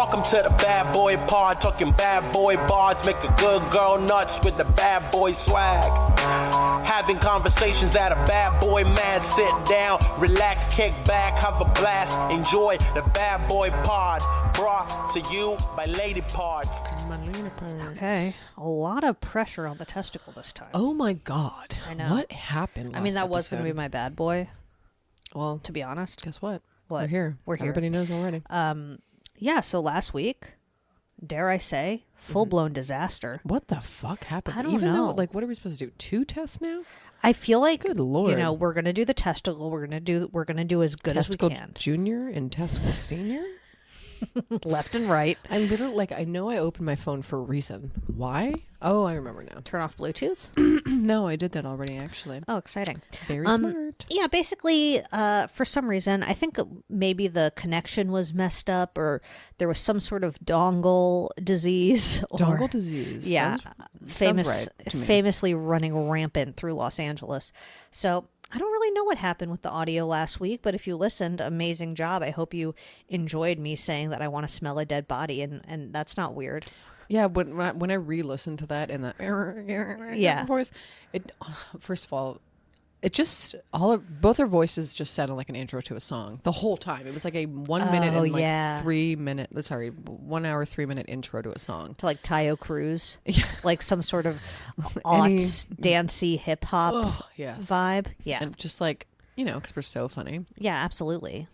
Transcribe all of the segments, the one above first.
Welcome to the bad boy pod, talking bad boy bards, make a good girl nuts with the bad boy swag. Having conversations that a bad boy man, sit down, relax, kick back, have a blast, enjoy the bad boy pod, brought to you by Lady Parts. Okay, a lot of pressure on the testicle this time. Oh my god. I know. What happened I mean, that was going to be my bad boy. Well, to be honest. guess what? What? We're here. Everybody knows already. Yeah, so last week, dare I say, full-blown disaster. What the fuck happened? I don't Even know. Though, like, what are we supposed to do? 2 tests now? I feel like, good Lord. You know, we're gonna do the testicle. We're gonna do as good Testicle as we can. Junior and testicle senior. Left and right. I literally I know I opened my phone for a reason. Why? Oh, I remember now. Turn off Bluetooth. No, I did that already. Actually. Oh, exciting! Very smart. Yeah, basically, for some reason, I think maybe the connection was messed up, or there was some sort of dongle disease. Dongle disease. Yeah, sounds right to me. famously running rampant through Los Angeles. So I don't really know what happened with the audio last week, but if you listened, amazing job. I hope you enjoyed me saying that I want to smell a dead body, and that's not weird. Yeah, when I re-listened to that in that voice, it first of all, it just both our voices just sounded like an intro to a song the whole time. It was like a 1 minute and like 3 minute, 1 hour 3 minute intro to a song to like Tayo Cruz, like some sort of aughts dancey hip hop vibe. Yeah, and just like because we're so funny. Yeah, absolutely.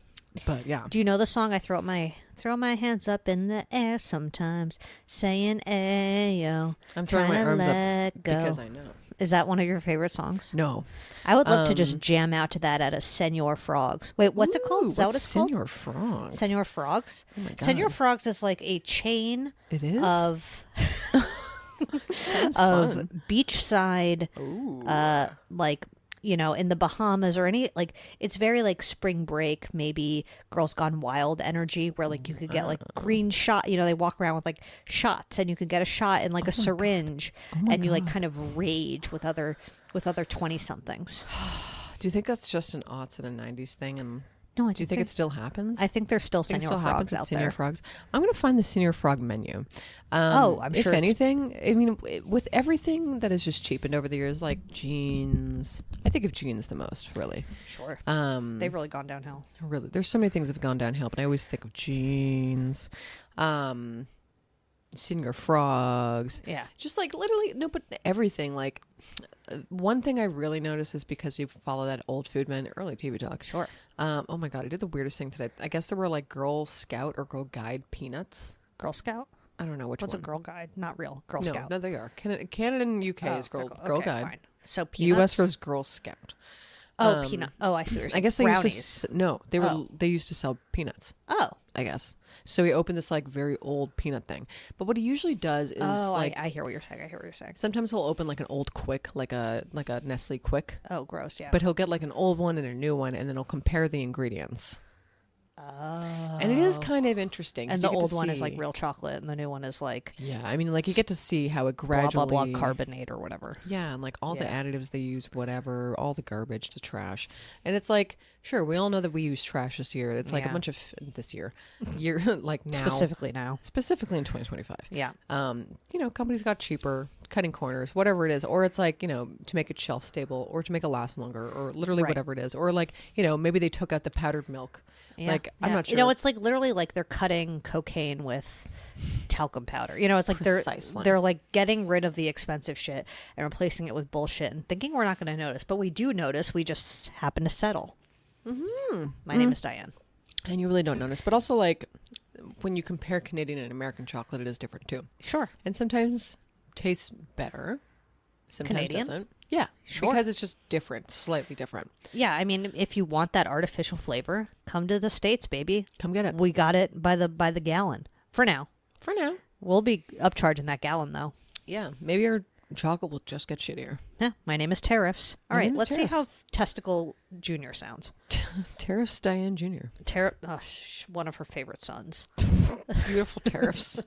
But yeah, do you know the song? I throw my hands up in the air sometimes, saying "Ayo." I'm throwing my arms up go. because I know. Is that one of your favorite songs? No. I would love to just jam out to that at a Senor Frogs. Wait, what's it called? Is that what it's called? Senor Frogs. Senor Frogs. Oh my God. Senor Frogs is like a chain. It is of beachside, like, in the Bahamas or any, like, it's very like spring break, maybe Girls Gone Wild energy, where like you could get like green shot, they walk around with like shots, and you could get a shot in like a syringe, and you like kind of rage with other 20 somethings. Do you think that's just an aughts and a 90s thing? And no, do you think it still happens? I think there's still Senor Frogs out there. Senor Frogs. I'm going to find the Senor Frog menu. I'm sure. If anything, I mean, with everything that has just cheapened over the years, like jeans, I think of jeans the most, really. Sure. They've really gone downhill. Really, there's so many things that have gone downhill, but I always think of jeans. Senor Frogs. Yeah. Just like literally, no, but everything. Like, one thing I really notice is because you follow that Old Food Men early TV talk. Sure. Oh my God, I did the weirdest thing today. I guess there were like Girl Scout or Girl Guide peanuts. Girl Scout? I don't know which What's one. a Girl Guide? Not real. Girl Scout. No, they are. Canada and UK is Girl Guide. Fine. So peanuts? US was Girl Scout. Oh, peanut. Oh, I see what you're saying. I guess they Brownies. used to. They used to sell peanuts. Oh. I guess. So he opened this like very old peanut thing. But what he usually does is I hear what you're saying. Sometimes he'll open like an old Quick, like a Nestle Quick. Oh, gross, yeah. But he'll get like an old one and a new one, and then he'll compare the ingredients. Oh. And it is kind of interesting. And the old one is like real chocolate, and the new one is like... Yeah, I mean, like you get to see how it gradually... Blah, blah, blah, carbonate or whatever. Yeah, and like all the additives they use, whatever, all the garbage, the trash. And it's like, sure, we all know that we use trash this year. It's like a bunch of... This year. Like now. Specifically now. Specifically in 2025. Yeah. Companies got cheaper, cutting corners, whatever it is. Or it's like, to make it shelf stable, or to make it last longer, or literally whatever it is. Or like, maybe they took out the powdered milk. Yeah. Like, I'm not sure. It's like literally like they're cutting cocaine with talcum powder. It's like they're like getting rid of the expensive shit and replacing it with bullshit and thinking we're not going to notice. But we do notice. We just happen to settle. Mm-hmm. My name is Diane. And you really don't notice. But also, like, when you compare Canadian and American chocolate, it is different too. Sure. And sometimes tastes better. Sometimes Canadian? doesn't. Yeah, sure. Because it's just different, slightly different. Yeah, I mean, if you want that artificial flavor, come to the States, baby. Come get it. We got it by the gallon. For now. We'll be upcharging that gallon, though. Yeah, maybe our chocolate will just get shittier. Yeah, my name is Tariffs. All right, let's see how Testicle Jr. sounds. Tariffs Diane Jr. One of her favorite sons. Beautiful Tariffs.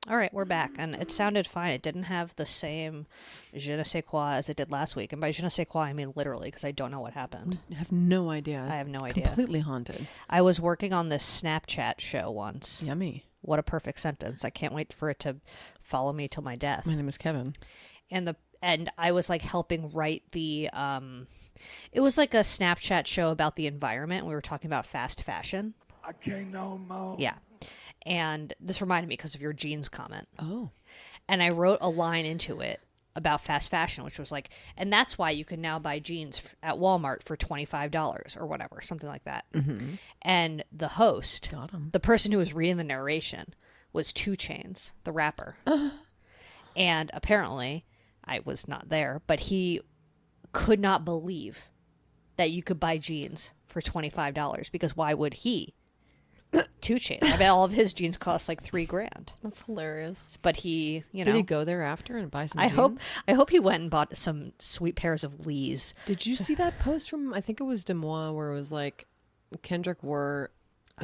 All right, we're back, and it sounded fine. It didn't have the same je ne sais quoi as it did last week. And by je ne sais quoi, I mean literally, because I don't know what happened. I have no idea. I have no idea. Completely haunted. I was working on this Snapchat show once. Yummy. What a perfect sentence. I can't wait for it to follow me till my death. My name is Kevin. And I was like helping write the it was like a Snapchat show about the environment. We were talking about fast fashion. I can't no more. Yeah. And this reminded me because of your jeans comment. Oh. And I wrote a line into it about fast fashion, which was like, and that's why you can now buy jeans at Walmart for $25 or whatever, something like that. Mm-hmm. And the host, the person who was reading the narration, was 2 Chainz, the rapper. And apparently, I was not there, but he could not believe that you could buy jeans for $25 because why would he? 2 Chainz. I bet all of his jeans cost like $3,000. That's hilarious. But he, you know, did he go there after and buy some? I jeans? hope he went and bought some sweet pairs of Lees. Did you see that post from I think it was Des Moines where it was like Kendrick wore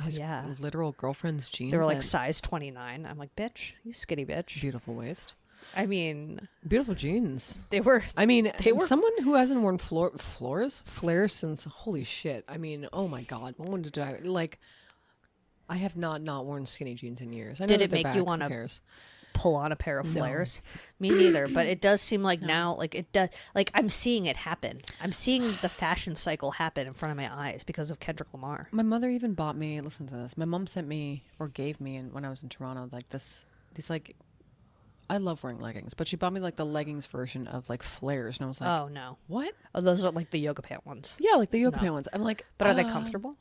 his literal girlfriend's jeans? They were like size 29. I'm like, bitch, you skinny bitch. Beautiful waist. I mean, beautiful jeans. They were. I mean, they were someone who hasn't worn flares since holy shit. I mean, oh my god, when did I like? I have not worn skinny jeans in years. I know did that it make back, you want to pull on a pair of flares? Me neither. But it does seem like now, like it does. Like I'm seeing it happen. I'm seeing the fashion cycle happen in front of my eyes because of Kendrick Lamar. My mother even bought me. Listen to this. My mom sent me or gave me, and when I was in Toronto, like these like. I love wearing leggings, but she bought me like the leggings version of like flares, and I was like, "Oh no, what? Oh, those are like the yoga pant ones." Yeah, like the yoga pant ones. I'm like, but are they comfortable?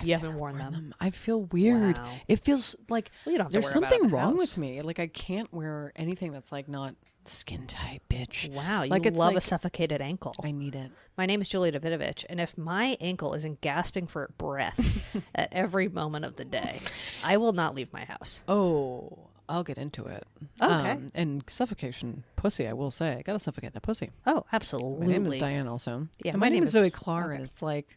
You haven't worn them. I feel weird. Wow. It feels like well, you don't have there's to wear them out of something the wrong house. with me. Like I can't wear anything that's like not skin tight, bitch. Wow, you like, it's love like, a suffocated ankle. I need it. My name is Julia Davidovich, and if my ankle isn't gasping for breath at every moment of the day, I will not leave my house. Oh, I'll get into it. Okay. And suffocation pussy, I will say. I gotta suffocate that pussy. Oh, absolutely. My name is Diane also. Yeah, and my name is Zoe Clark, and it's like,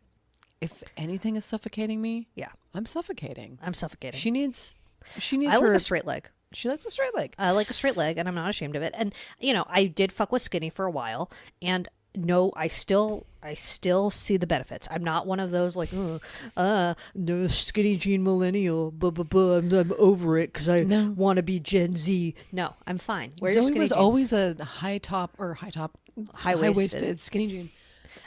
if anything is suffocating me, yeah, I'm suffocating. I'm suffocating. She needs I like a straight leg. She likes a straight leg. I like a straight leg, and I'm not ashamed of it. And, you know, I did fuck with skinny for a while, and no, I still see the benefits. I'm not one of those like, no skinny jean millennial, I'm over it because I want to be Gen Z. No, I'm fine. Wear your Zoe skinny was jeans. always a high-waisted skinny jean.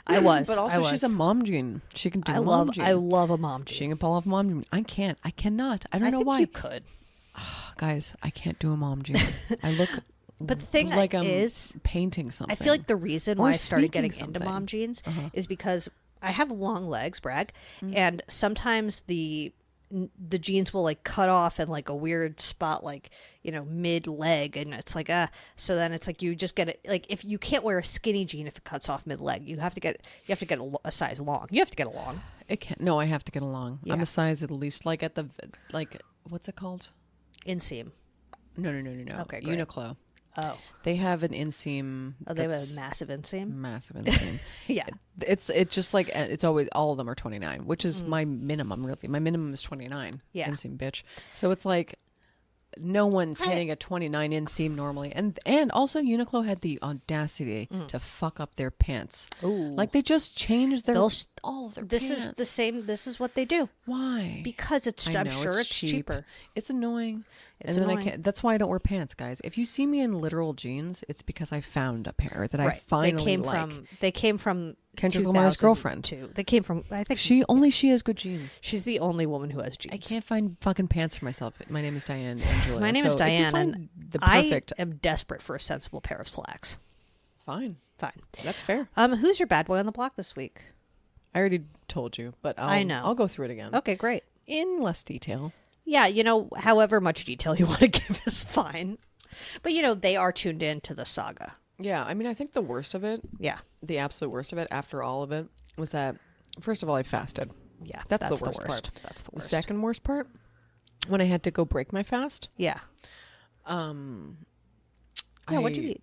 I was. But also she's a mom jean. She can do mom jean. I love a mom jean. She can pull off mom jean. I can't. I cannot. I don't know why. You could. Guys, I can't do a mom jean. I look but the thing like is, I'm painting something. I feel like the reason Or why I started sneaking getting into something. mom jeans is because I have long legs, brag, and sometimes the jeans will like cut off in like a weird spot, like, you know, mid leg, and it's like so then it's like you just get it, like if you can't wear a skinny jean if it cuts off mid leg, you have to get a size long. You have to get a long. It can't. No, I have to get along. Yeah. I'm a size at least like at the what's it called? Inseam. No. Okay, great. Uniqlo. Oh. They have an inseam. Oh, they have a massive inseam? Massive inseam. Yeah. It's just like, it's always, all of them are 29, which is my minimum, really. My minimum is 29. Yeah. Inseam, bitch. So it's like, no one's hitting a 29 inseam normally. And also Uniqlo had the audacity to fuck up their pants. Ooh. Like they just changed all of their This pants. is the same. This is what they do. Why? Because I'm sure it's cheaper. It's annoying. It's and then annoying. I can't. That's why I don't wear pants, guys. If you see me in literal jeans, it's because I found a pair that I finally They came from Kendrick Lamar's girlfriend. They came from. I think She has good jeans. she's the only woman who has jeans. I can't find fucking pants for myself. My name is Diane Angela. My name is So if you Diane, find and the perfect. I am desperate for a sensible pair of slacks. Fine. Fine. That's fair. Who's your bad boy on the block this week? I already told you, but I know. I'll go through it again. Okay, great. In less detail. Yeah, you know, however much detail you want to give is fine. But, you know, they are tuned in to the saga. Yeah, I mean, I think the worst of it, Yeah. the absolute worst of it, after all of it, was that, first of all, I fasted. Yeah. That's the worst part. That's the The worst. second worst part, when I had to go break my fast. Yeah. Yeah, what'd you eat?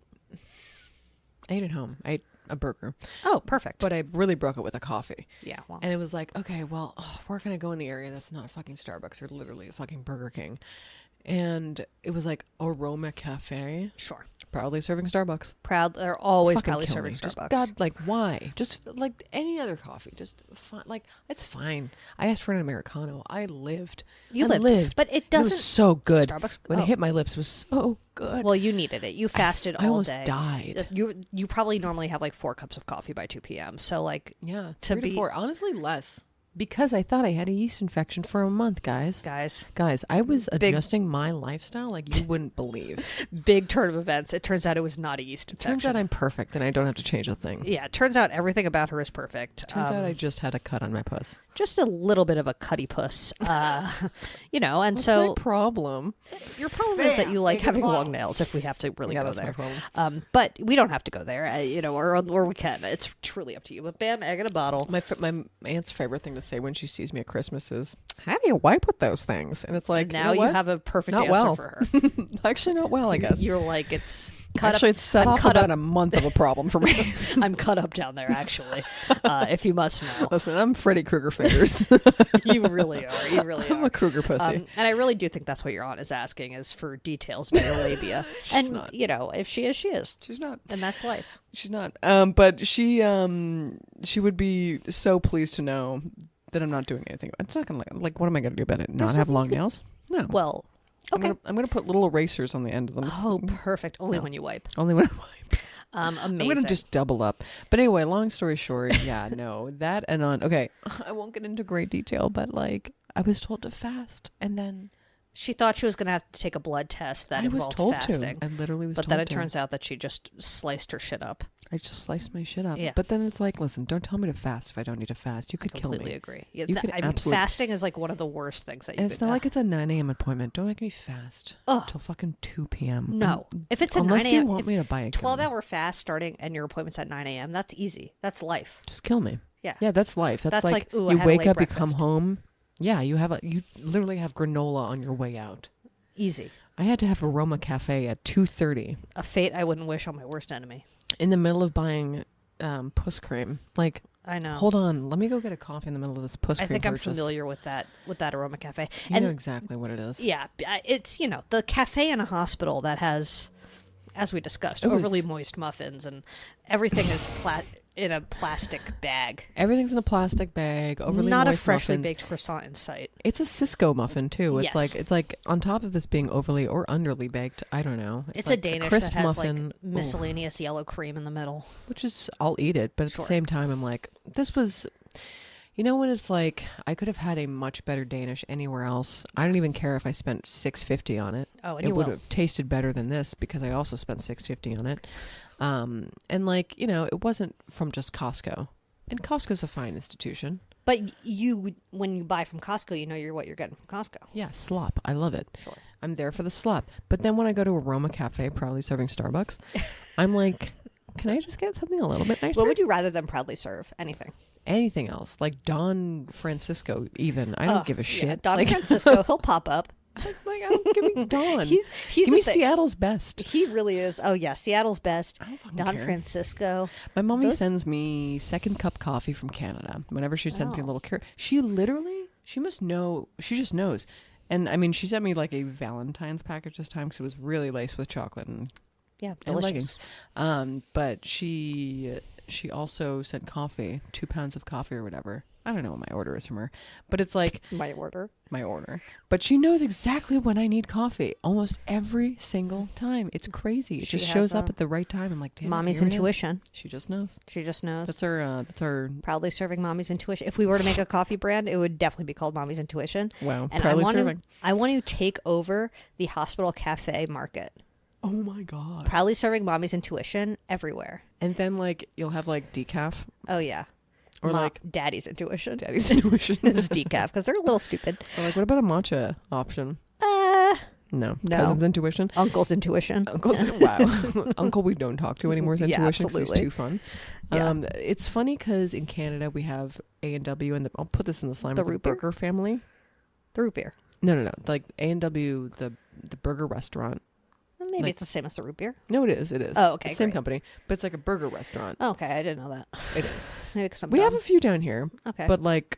I ate at home. I ate a burger. Oh, perfect. But I really broke it with a coffee. Yeah, well. And it was like, okay, well, where can I go in the area that's not a fucking Starbucks or literally a fucking Burger King? And it was like Aroma Cafe. Sure. Proudly serving Starbucks. They're always Fucking proudly kill serving me. Starbucks. Just, God, like, why? Just like any other coffee. Just fine. Like, it's fine. I asked for an Americano. I lived. You I lived. But it doesn't. was so good. Starbucks. When it hit my lips, it was so good. Well, you needed it. You fasted I all almost day. died. You probably normally have like 4 cups of coffee by 2 p.m. So like, Yeah, to 3 be to 4. Honestly, less. Because I thought I had a yeast infection for a month, guys. Guys, I was adjusting my lifestyle like you wouldn't believe. Big turn of events. It turns out it was not a yeast infection. Turns out I'm perfect and I don't have to change a thing. Yeah, it turns out everything about her is perfect. Turns out I just had a cut on my puss. Just a little bit of a cutty puss. You know, and What's so my problem? your problem is that you like having long nails, if we have to really Yeah, go that's my there. problem. But we don't have to go there, you know, or we can. It's truly up to you. But bam, egg in a bottle. My aunt's favorite thing to say when she sees me at Christmas is, "How do you wipe with those things?" And it's like, Now you, know you what? have a perfect Not answer well. for her. Actually, not well, I guess. You're like, it's Actually, it's set off about a month of a problem for me. I'm cut up down there, actually, if you must know. Listen, I'm Freddy Krueger fingers. You really are. You really I'm are. a Krueger pussy. And I really do think that's what your aunt is asking, is for details about your labia. And, not. you know, if she is, she is. She's not. And that's life. She's not. But she would be so pleased to know that I'm not doing anything. It's not gonna like. What am I gonna do about it? Not have long nails? No. Well, okay. I'm gonna put little erasers on the end of them. Oh, perfect. Only when you wipe. Only when I wipe. Amazing. I'm gonna just double up. But anyway, long story short, yeah, no, that and on. Okay, I won't get into great detail, but like I was told to fast, and then She thought she was going to have to take a blood test that I was involved told fasting. to. I literally was But told then it to. turns out that she just sliced her shit up. I just sliced my shit up. Yeah. But then it's like, listen, don't tell me to fast if I don't need to fast. You could kill Completely me. agree. Yeah, You could I mean, absolutely- fasting is like one of the worst things that you And could it's not like it's a 9 a.m. appointment. Don't make me fast Ugh. till fucking 2 p.m. No. If it's a unless 9 a.m. you want if me to buy a 12-hour fast starting and your appointment's at 9 a.m., that's easy. That's life. just kill me. Yeah. Yeah, that's life. That's like ooh, I you had a wake late up, you come breakfast. home. Yeah, you literally have granola on your way out. Easy. I had to have Aroma Cafe at 2:30 A fate I wouldn't wish on my worst enemy. in the middle of buying Puss cream. Like, I know. hold on, let me go get a coffee in the middle of this Puss I cream think I'm purchase. familiar with that Aroma Cafe. You And know exactly what it is. yeah, it's, the cafe in a hospital that has, as we discussed, Oh, overly it's- moist muffins, and everything is in a plastic bag. Everything's in a plastic bag. Overly Not a moist freshly muffins. baked croissant in sight. It's a Cisco muffin too. It's Yes. it's like on top of this being overly or underly baked. I don't know. It's like a Danish crisp that has muffin, like miscellaneous yellow cream in the middle. which is I'll eat it, but at Sure. the same time I'm like, this was. You know what it's like? I could have had a much better Danish anywhere else. I don't even care if I spent $6.50 on it. Oh, and it you would will. have tasted better than this because I also spent $6.50 on it. And like, it wasn't from just Costco. And Costco's a fine institution. But when you buy from Costco, you know what you're getting from Costco. Yeah, slop. I love it. Sure. I'm there for the slop. But then when I go to Aroma Cafe, proudly serving Starbucks, I'm like, can I just get something a little bit nicer? What would you rather than proudly serve? Anything. Anything else? Like Don Francisco, even. I don't give a shit. Yeah, Don like, Francisco, he'll pop up. like, I don't give me Don. He's give me a thing. Seattle's best. He really is. Oh, yeah, Seattle's best. I don't fucking Don care. Francisco. My mommy Those- sends me second cup coffee from Canada. Whenever she sends me a Oh. little carrot, she must know. She just knows. And I mean, she sent me like a Valentine's package this time because it was really laced with chocolate and Yeah, and delicious. leggings. But she also sent coffee, 2 pounds of coffee or whatever. I don't know what my order is from her, but it's like My order. my order. But she knows exactly when I need coffee almost every single time. It's crazy. It She just has shows up a- at the right time. I'm like, damn, Mommy's here it is. intuition. She just knows. She just knows. That's our Proudly serving Mommy's Intuition. If we were to make a coffee brand, it would definitely be called Mommy's Intuition. wow. And Proudly serving. I want to take over the hospital cafe market. Oh my god. Proudly serving Mommy's Intuition everywhere. And then like you'll have like decaf Oh yeah. or like Daddy's Intuition. Daddy's intuition. Is decaf because they're a little stupid. Or like what about a matcha option? No. No. Cousin's intuition. Uncle's Intuition. Uncle's wow. Uncle we don't talk to anymore is Yeah, intuition because he's absolutely. too fun. Yeah. It's funny because in Canada we have A&W and I'll put this in the slime The of the root beer? burger family. The root beer. No. Like A&W, the burger restaurant. Well, maybe Like- it's the same as the root beer. No, it is. Oh, okay, It's the same great. company, but it's like a burger restaurant. Okay, I didn't know that. It is. Maybe because I'm We dumb. have a few down here, Okay. but like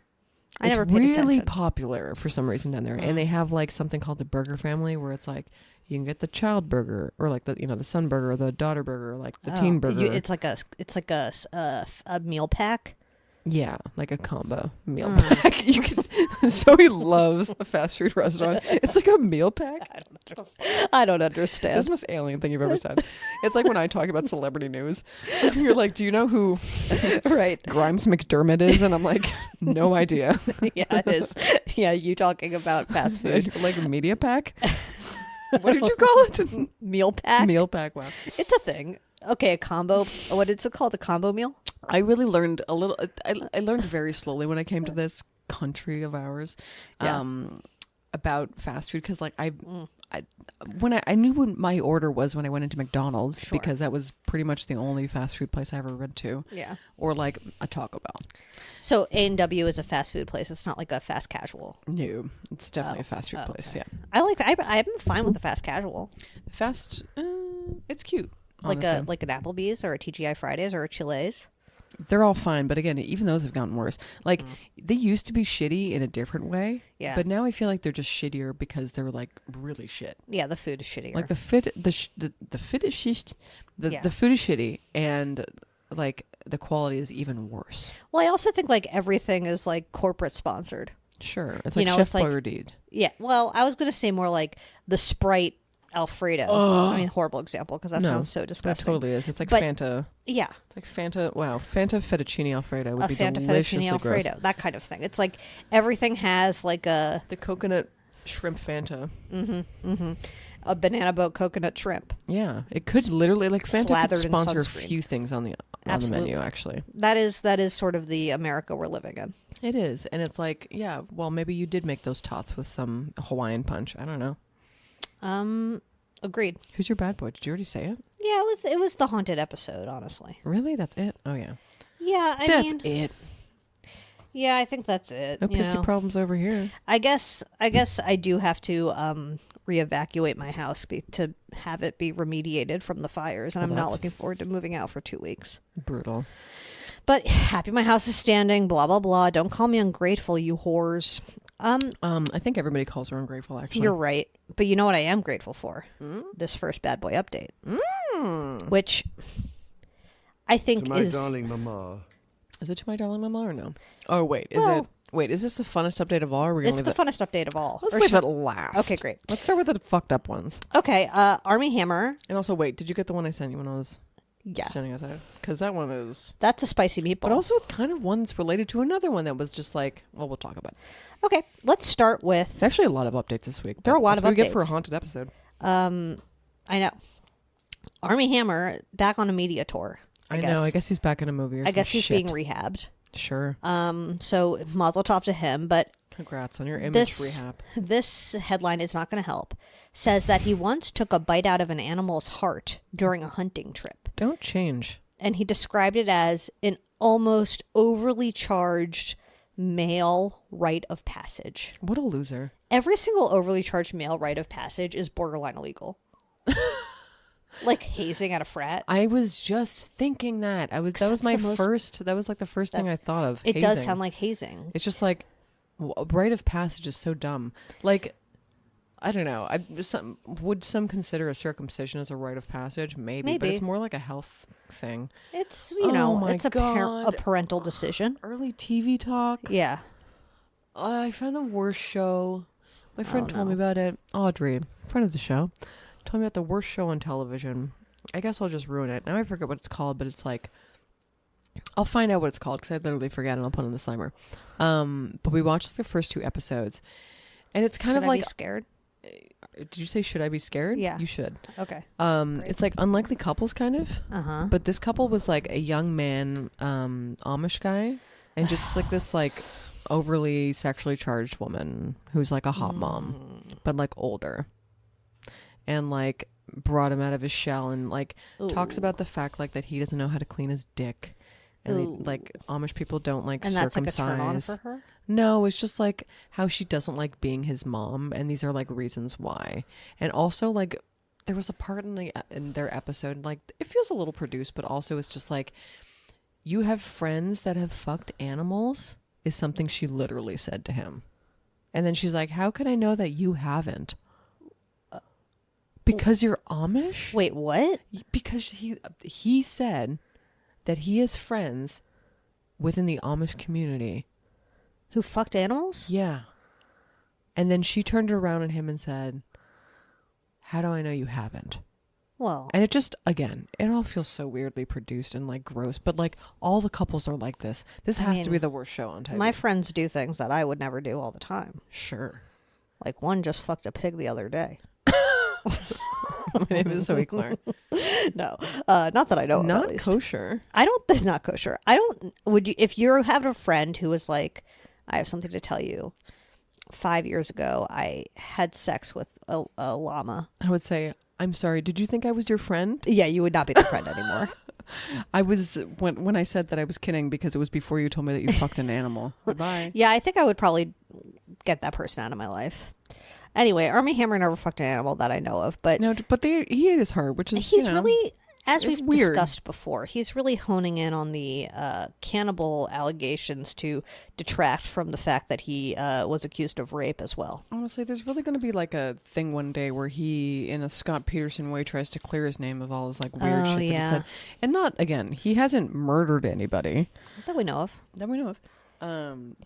I it's never paid really attention. popular for some reason down there. And they have like something called the burger family, where it's like you can get the child burger, or like the the son burger, or the daughter burger, or like the teen burger. It's like a meal pack. Yeah, like a combo meal pack. You can, Zoe loves a fast food restaurant. It's like a meal pack. I don't understand. This is the most alien thing you've ever said. It's like when I talk about celebrity news. You're like, do you know who Right. Grimes McDermott is? And I'm like, no idea. Yeah, it is. Yeah, you talking about fast food. Like a media pack? What did you call it? Meal pack? Meal pack, wow. It's a thing. Okay, a combo. What is it called? A combo meal? I really learned a little. I learned very slowly when I came to this country of ours, about fast food, because like I knew what my order was when I went into McDonald's, because that was pretty much the only fast food place I ever went to. Yeah. Or like a Taco Bell. So A&W is a fast food place. It's not like a fast casual. No, it's definitely a fast food place. Yeah. I'm fine with the fast casual. Fast, it's cute. Like honestly. like an Applebee's or a TGI Fridays or a Chile's. They're all fine, but again, even those have gotten worse. Like they used to be shitty in a different way, but now I feel like they're just shittier because they're like really shit. Yeah, the food is shittier. Like the food is the food is shitty, and like the quality is even worse. Well, I also think like everything is like corporate sponsored. Sure, it's like Chef Boyardee. Yeah, well, I was gonna say more like the Sprite Alfredo. I mean, horrible example because that sounds so disgusting. That totally is. It's like Fanta. Yeah. It's like Fanta. Wow. Fanta fettuccine Alfredo would be Fanta deliciously fettuccine Alfredo. gross. That kind of thing. It's like everything has like the coconut shrimp Fanta. A banana boat coconut shrimp. Yeah. It could literally, like, Fanta Slathered could sponsor a sunscreen. few things on the menu, actually. That is sort of the America we're living in. It is. And it's like, yeah, well, maybe you did make those tots with some Hawaiian punch. I don't know. Agreed. Who's your bad boy? Did you already say it? Yeah, it was the haunted episode, honestly. Really? That's it? Oh, yeah. Yeah, That's it. Yeah, I think that's it. No pissy problems over here. I guess I do have to re-evacuate my house to have it be remediated from the fires, and I'm not looking forward to moving out for 2 weeks. Brutal. But happy my house is standing, blah, blah, blah. Don't call me ungrateful, you whores. I think everybody calls her ungrateful, actually. You're right. But you know what I am grateful for? This first Bad Boy update. Which I think to my is... darling mama. Is it To My Darling Mama or no? Oh, wait. Is this the funnest update of all? Or are we gonna It's leave the funnest update of all. Let's leave it last. Okay, great. Let's start with the fucked up ones. Okay, Armie Hammer. And also, wait, did you get the one I sent you when I was Yeah. standing outside? Because that one is... That's a spicy meatball. But also, it's kind of one that's related to another one that was just like... Well, we'll talk about it. Okay, let's start with... There's actually a lot of updates this week. There are a lot of That's what we get for a updates. haunted episode. I know. Armie Hammer back on a media tour. I guess. know. I guess he's back in a movie or I guess he's shit. being rehabbed. Sure. So mazel tov to him, but Congrats on your image rehab. this headline is not going to help. Says that he once took a bite out of an animal's heart during a hunting trip. Don't change. And he described it as an almost overly charged male rite of passage. What a loser. Every single overly charged male rite of passage is borderline illegal. Like hazing at a frat. I was just thinking that. That was my first. That was like the first thing I thought of. It hazing. does sound like hazing. It's just like rite of passage is so dumb. Like, I don't know. Would some consider a circumcision as a rite of passage? Maybe, but it's more like a health thing. It's my it's a God. parental decision. Early TV talk. Yeah. I found the worst show. My friend told me about it. Audrey, friend of the show, told me about the worst show on television. I guess I'll just ruin it. Now I forget what it's called, but it's like... I'll find out what it's called because I literally forget and I'll put it in the slimer. But we watched the first 2 episodes. And it's kind of like... Be scared? Did you say, should I be scared? Yeah. You should. Okay. It's like Unlikely Couples, kind of. Uh-huh. But this couple was like a young man, Amish guy. And just like this like overly sexually charged woman who's like a hot mom, but like older. And like brought him out of his shell and like talks about the fact like that he doesn't know how to clean his dick. And like Amish people don't like and that's circumcise. like a turn on for her? No, it's just like how she doesn't like being his mom, and these are like reasons why. And also like there was a part in their episode, like it feels a little produced, but also it's just like you have friends that have fucked animals is something she literally said to him. And then she's like, how can I know that you haven't? Because you're Amish? Wait, what? Because he said that he has friends within the Amish community. Who fucked animals? Yeah. And then she turned around at him and said, how do I know you haven't? Well, And it just, again, it all feels so weirdly produced and like gross. But like all the couples are like this. This has to be the worst show on TV. my friends do things that I would never do all the time. Sure. Like one just fucked a pig the other day. My name is Zoe Claire. No, not that I know of, at Not least. kosher. I don't. It's not kosher. I don't. Would you, if you have a friend who was like, I have something to tell you. 5 years ago, I had sex with a llama. I would say, I'm sorry, did you think I was your friend? Yeah, you would not be the friend anymore. I was, when I said that, I was kidding because it was before you told me that you fucked an animal. Goodbye. Yeah, I think I would probably get that person out of my life. Anyway, Armie Hammer never fucked an animal that I know of, but No, but he ate his heart, which is, he's really, as it's we've weird. discussed before, he's really honing in on the cannibal allegations to detract from the fact that he was accused of rape as well. Honestly, there's really going to be like a thing one day where he, in a Scott Peterson way, tries to clear his name of all his like weird shit that he said. And not, again, he hasn't murdered anybody. That we know of. That we know of.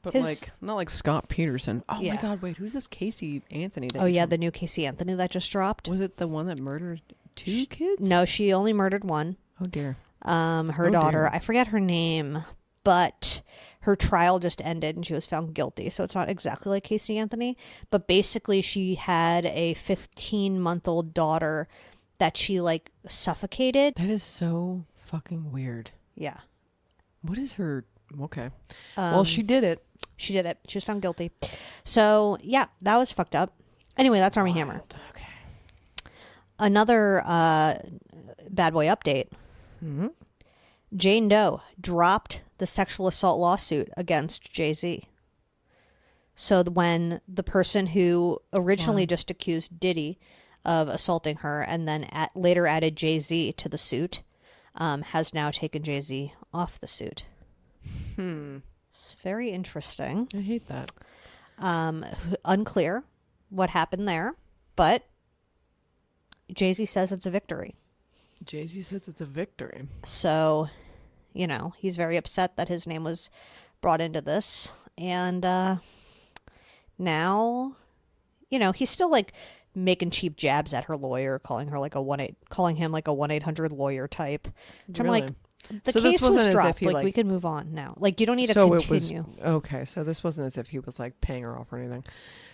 But His- like, not like Scott Peterson. Oh Yeah. my God, wait, who's this Casey Anthony? That Oh, you yeah, told- the new Casey Anthony that just dropped. Was it the one that murdered 2 kids? No, she only murdered one. Oh dear. Her Oh, daughter, dear. I forget her name, but her trial just ended and she was found guilty. So it's not exactly like Casey Anthony, but basically she had a 15-month-old daughter that she like suffocated. That is so fucking weird. Yeah. What is her? Okay. Well, she did it. She did it. She was found guilty. So yeah, that was fucked up. Anyway, that's Armie Hammer. Okay. Another bad boy update. Mm-hmm. Jane Doe dropped the sexual assault lawsuit against Jay-Z. So when the person who originally just accused Diddy of assaulting her and then later added Jay-Z to the suit has now taken Jay-Z off the suit. It's very interesting. I hate that. Unclear what happened there, but Jay-Z says it's a victory. Jay-Z says it's a victory. So, you know, he's very upset that his name was brought into this. And now, you know, he's still like making cheap jabs at her lawyer, calling him like a 1-800 lawyer type. Which I'm like, the So this case was wasn't as if dropped. he, Like, like- we can move on now. Like, you don't need to So continue. it was okay. So this wasn't as if he was like paying her off or anything.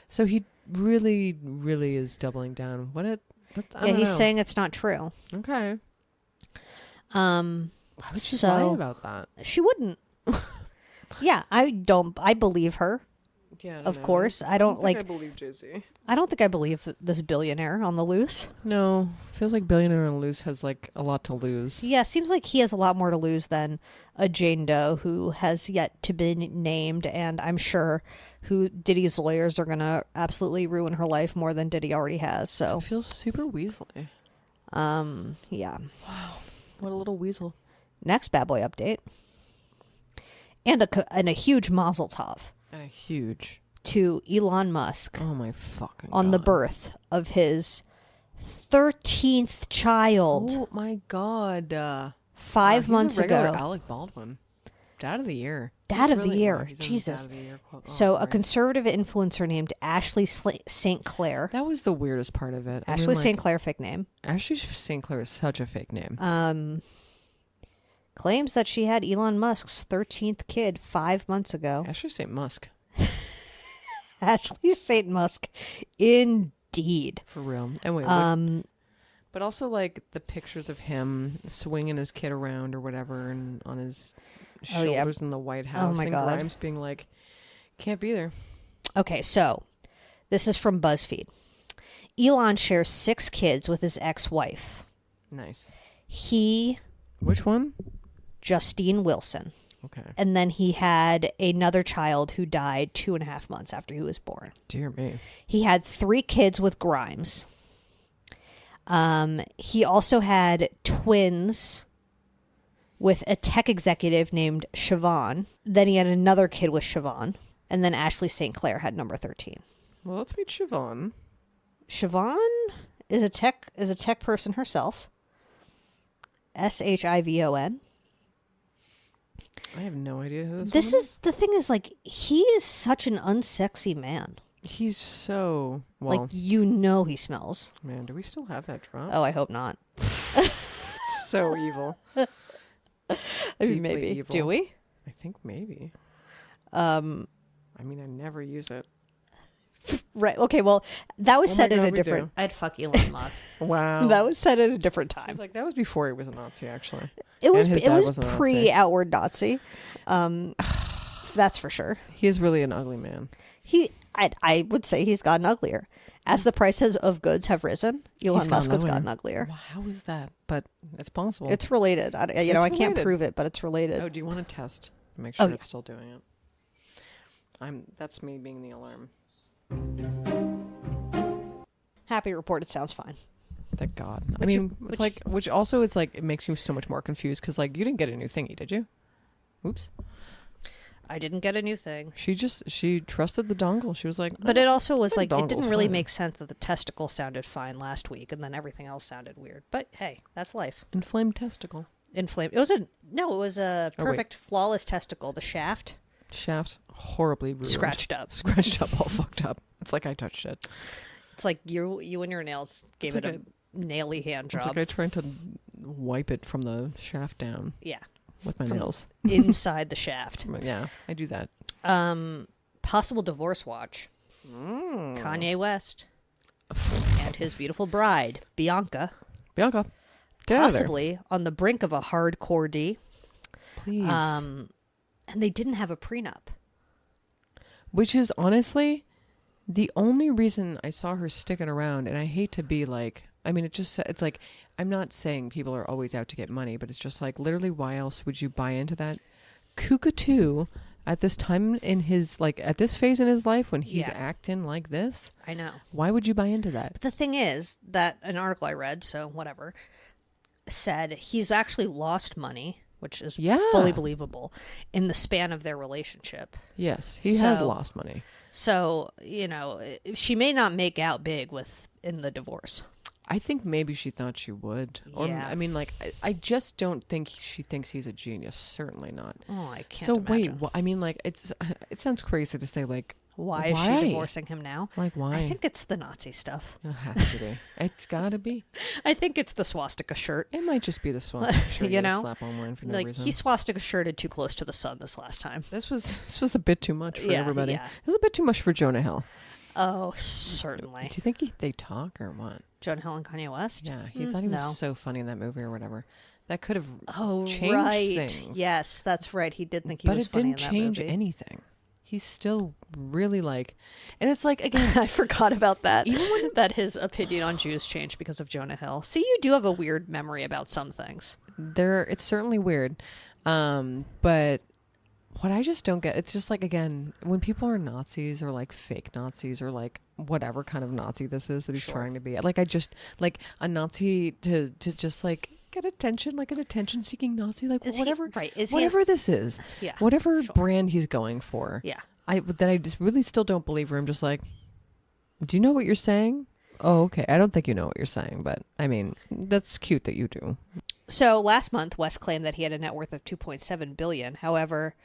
So he really, really is doubling down. I Yeah, don't he's know. saying it's not true. Okay. Why would she lie about that? She wouldn't. Yeah, I believe her. Yeah, Of course. I don't like. I believe Jay-Z. I don't think I believe this billionaire on the loose. No, feels like billionaire on loose has like a lot to lose. Yeah, seems like he has a lot more to lose than a Jane Doe who has yet to be named, and I'm sure who Diddy's lawyers are gonna absolutely ruin her life more than Diddy already has. So, It feels super weaselly. yeah. What a little weasel. Next bad boy update, and a huge mazel tov And a huge. to Elon Musk Oh my fucking on the God. birth of his 13th child Oh my God. 5 He's months a regular ago. Alec Baldwin. Dad of the year. Dad He's of the really- year. he's in the Jesus. Dad of the year quote. Oh, So, a great. conservative influencer named Ashley St. Clair. That was the weirdest part of it. I mean, Ashley like, St. Clair, fake name. Ashley St. Clair is such a fake name. Claims that she had Elon Musk's 13th kid 5 months ago. Ashley St. Musk. Ashley St. Musk, indeed. For real. And wait, but also like the pictures of him swinging his kid around or whatever and on his Oh, yeah. shoulders in the White House. my and God. Grimes being like, can't be there. Okay, so this is from BuzzFeed. Elon shares 6 kids with his ex-wife. Nice. He, Which one? Justine Wilson. Okay. And then he had another child who died 2.5 months after he was born. Dear me. He had 3 kids with Grimes. He also had twins with a tech executive named Siobhan. Then he had another kid with Siobhan. And then Ashley St. Clair had number 13. Well, let's meet Siobhan. Siobhan is a tech person herself. Shivon. I have no idea who This woman is the thing is like he is such an unsexy man. He's so well. Like he smells. Man, do we still have that drop? Oh, I hope not. So evil. I mean, Deeply maybe. evil. Do we? I think maybe. I mean, I never use it. Right. Okay. Well, that was Oh my said at God, a we different. do. I'd fuck Elon Musk. Wow. That was said at a different I time. was like, that was before he was a Nazi, actually. It was. And his It dad was was a Nazi. pre-outward Nazi. That's for sure. He is really an ugly man. I would say he's gotten uglier as the prices of goods have risen. Elon Musk has gotten uglier. Well, how is that? But it's possible. It's related. I can't related. prove it, but it's related. Oh, do you want to test to make sure yeah. it's still doing it? That's me being the alarm. Happy report. It sounds fine. Thank God. I mean, it's like it makes you so much more confused because like you didn't get a new thingy, did you? Oops. I didn't get a new thing. She trusted the dongle. She was like, But it also was like, it dongle's didn't really fine. make sense that the testicle sounded fine last week and then everything else sounded weird. But hey, that's life. inflamed testicle. Inflamed. It was a perfect, flawless testicle. The shaft. Shaft horribly ruined. Scratched up, all fucked up. It's like I touched it. It's like you and your nails gave It's it like a naily hand It's job. like I tried to wipe it from the shaft down. Yeah. With my nails. Inside the shaft. Yeah, I do that. Possible divorce watch. Kanye West and his beautiful bride, Bianca. Bianca, get out of there. Possibly on the brink of a hardcore D. Please. And they didn't have a prenup. Which is honestly the only reason I saw her sticking around. And I hate to be like, I mean, it's like, I'm not saying people are always out to get money, but it's just like, literally, why else would you buy into that cockatoo at this time in his, like, at this phase in his life when he's acting like this? I know. Why would you buy into that? But the thing is that an article I read, so whatever, said he's actually lost money, which is fully believable, in the span of their relationship. Yes, he has lost money. So, she may not make out big in the divorce. I think maybe she thought she would. Or, Yeah. I mean, like, I just don't think she thinks he's a genius. Certainly not. Oh, I can't So imagine. wait, I mean, like, it sounds crazy to say, like, Why is she divorcing him now? Like, why? I think it's the Nazi stuff. It has to be. It's gotta be. I think it's the swastika shirt. It might just be the swastika shirt You know? slap on wearing for no Like, reason. he swastika shirted too close to the sun this last time. This was a bit too much for everybody. Yeah. It was a bit too much for Jonah Hill. Oh, certainly. Do you think they talk or what? Jonah Hill and Kanye West? Yeah, he thought he was no. so funny in that movie or whatever. That could have changed right. things. Yes, that's right. He did think he was funny in that movie. But it didn't change anything. He's still really like, and it's like, again, I forgot about that. Even when that his opinion on Jews changed because of Jonah Hill. See, you do have a weird memory about some things. it's certainly weird. But what I just don't get, it's just like, again, when people are Nazis or like fake Nazis or like whatever kind of Nazi this is that he's trying to be, like, I just like a Nazi to just like get attention, like an attention seeking Nazi, like whatever, whatever this is, whatever brand he's going for. Yeah. I just really still don't believe her. I'm just like, do you know what you're saying? Oh, okay. I don't think you know what you're saying, but I mean, that's cute that you do. So last month, West claimed that he had a net worth of $2.7 billion. However,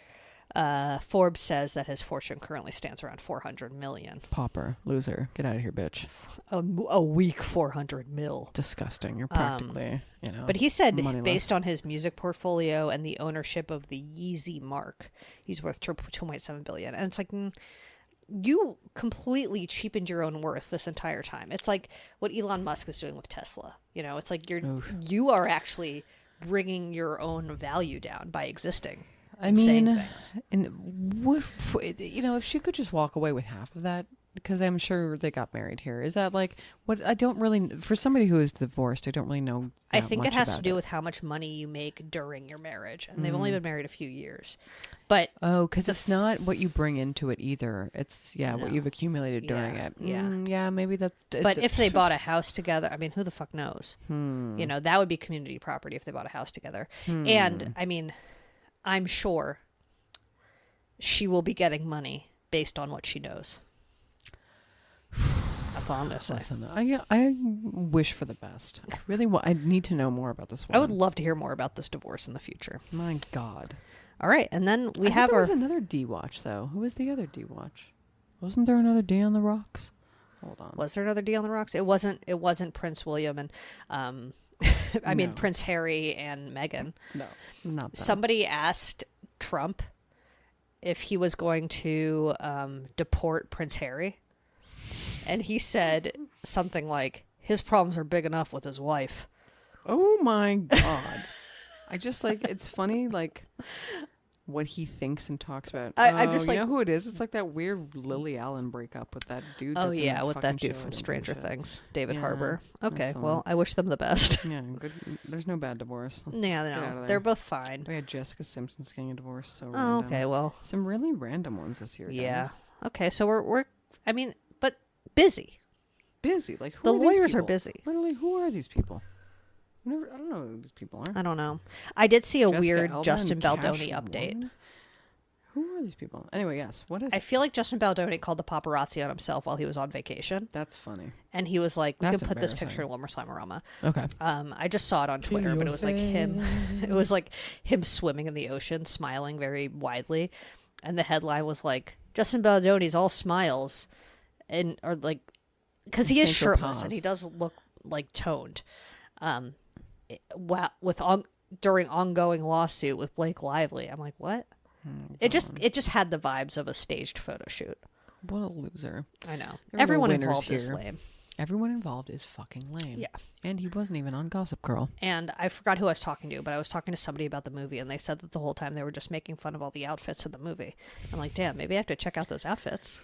Forbes says that his fortune currently stands around $400 million. Pauper, loser, get out of here, bitch. A weak $400 million. Disgusting. You're practically, But he said, moneyless. based on his music portfolio and the ownership of the Yeezy mark, he's worth $2.7 billion. And it's like, you completely cheapened your own worth this entire time. It's like what Elon Musk is doing with Tesla. It's like you are actually bringing your own value down by existing. I mean, saying things. and if she could just walk away with half of that, because I'm sure they got married here. Is that like what? I don't really, for somebody who is divorced, I don't really know. I think it has to do with how much money you make during your marriage, and they've only been married a few years. But because it's not what you bring into it either. It's what you've accumulated during it. Yeah, maybe that's. But if they bought a house together, I mean, who the fuck knows? You know, that would be community property if they bought a house together. And I mean, I'm sure she will be getting money based on what she knows. That's all I'm gonna say. Listen, I wish for the best. I really I need to know more about this one. I would love to hear more about this divorce in the future. My God. All right, and then we have there was another D watch though. Who was the other D watch? Wasn't there another D on the rocks? Hold on. Was there another D on the rocks? It wasn't Prince William and I mean Prince Harry and Meghan. No, not that. Somebody asked Trump if he was going to deport Prince Harry. And he said something like, his problems are big enough with his wife. Oh my God. I just it's funny, what he thinks and talks about. I'm just you know who it is? It's like that weird Lily Allen breakup with that dude. Oh yeah, with that dude from Stranger Things, David Harbour. Okay, well, I wish them the best. Yeah, good. There's no bad divorce. Yeah, no, they're both fine. We had Jessica Simpson's getting a divorce. So random. Okay, well, some really random ones this year. Yeah. Guys. Okay, so we're I mean, but busy. Busy, like who the are lawyers these are people? busy. Literally, who are these people? I don't know who these people are. I don't know. I did see a Jessica weird Alba Justin and Baldoni Cash update. Warren? Who are these people? Anyway, yes. What is I it? feel like Justin Baldoni called the paparazzi on himself while he was on vacation. That's funny. And he was like, we That's can put this embarrassing. picture in Wilmer Slimerama. Okay. I just saw it on Twitter, but it was like him. It was like him swimming in the ocean, smiling very widely. And the headline was like, Justin Baldoni's all smiles. Or like, because he is shirtless and he does look like toned. During ongoing lawsuit with Blake Lively. I'm like, what? It just had the vibes of a staged photo shoot. What a loser. I know. There are no Everyone winners involved is here. lame. Everyone involved is fucking lame. Yeah. And he wasn't even on Gossip Girl. And I forgot who I was talking to, but I was talking to somebody about the movie, and they said that the whole time they were just making fun of all the outfits in the movie. I'm like, damn, maybe I have to check out those outfits.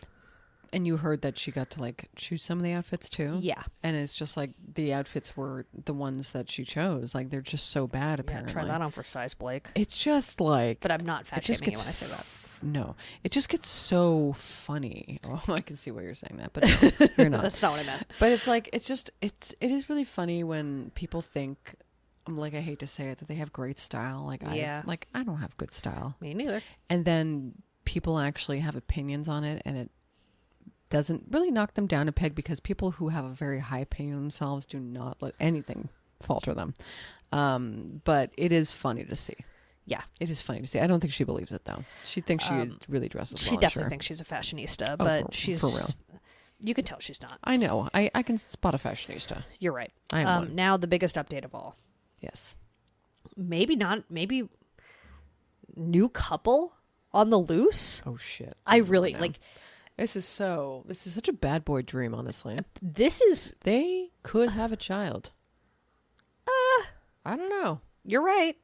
And you heard that she got to choose some of the outfits too? Yeah. And it's just the outfits were the ones that she chose. They're just so bad apparently. Yeah, try that on for size, Blake. It's just but I'm not fat shaming you when I say that. No. It just gets so funny. Oh, I can see why you're saying that, but no, you're not. That's not what I meant. But it is really funny when people think, I hate to say it, that they have great style. I don't have good style. Me neither. And then people actually have opinions on it, and it doesn't really knock them down a peg, because people who have a very high opinion of themselves do not let anything falter them. But it is funny to see. Yeah. It is funny to see. I don't think she believes it, though. She thinks she really dresses well. She definitely thinks she's a fashionista, but she's... For real. You can tell she's not. I know. I can spot a fashionista. You're right. I am one. Now the biggest update of all. Yes. Maybe new couple on the loose? Oh, shit. I really, This is such a bad boy dream, honestly. They could have a child. I don't know. You're right.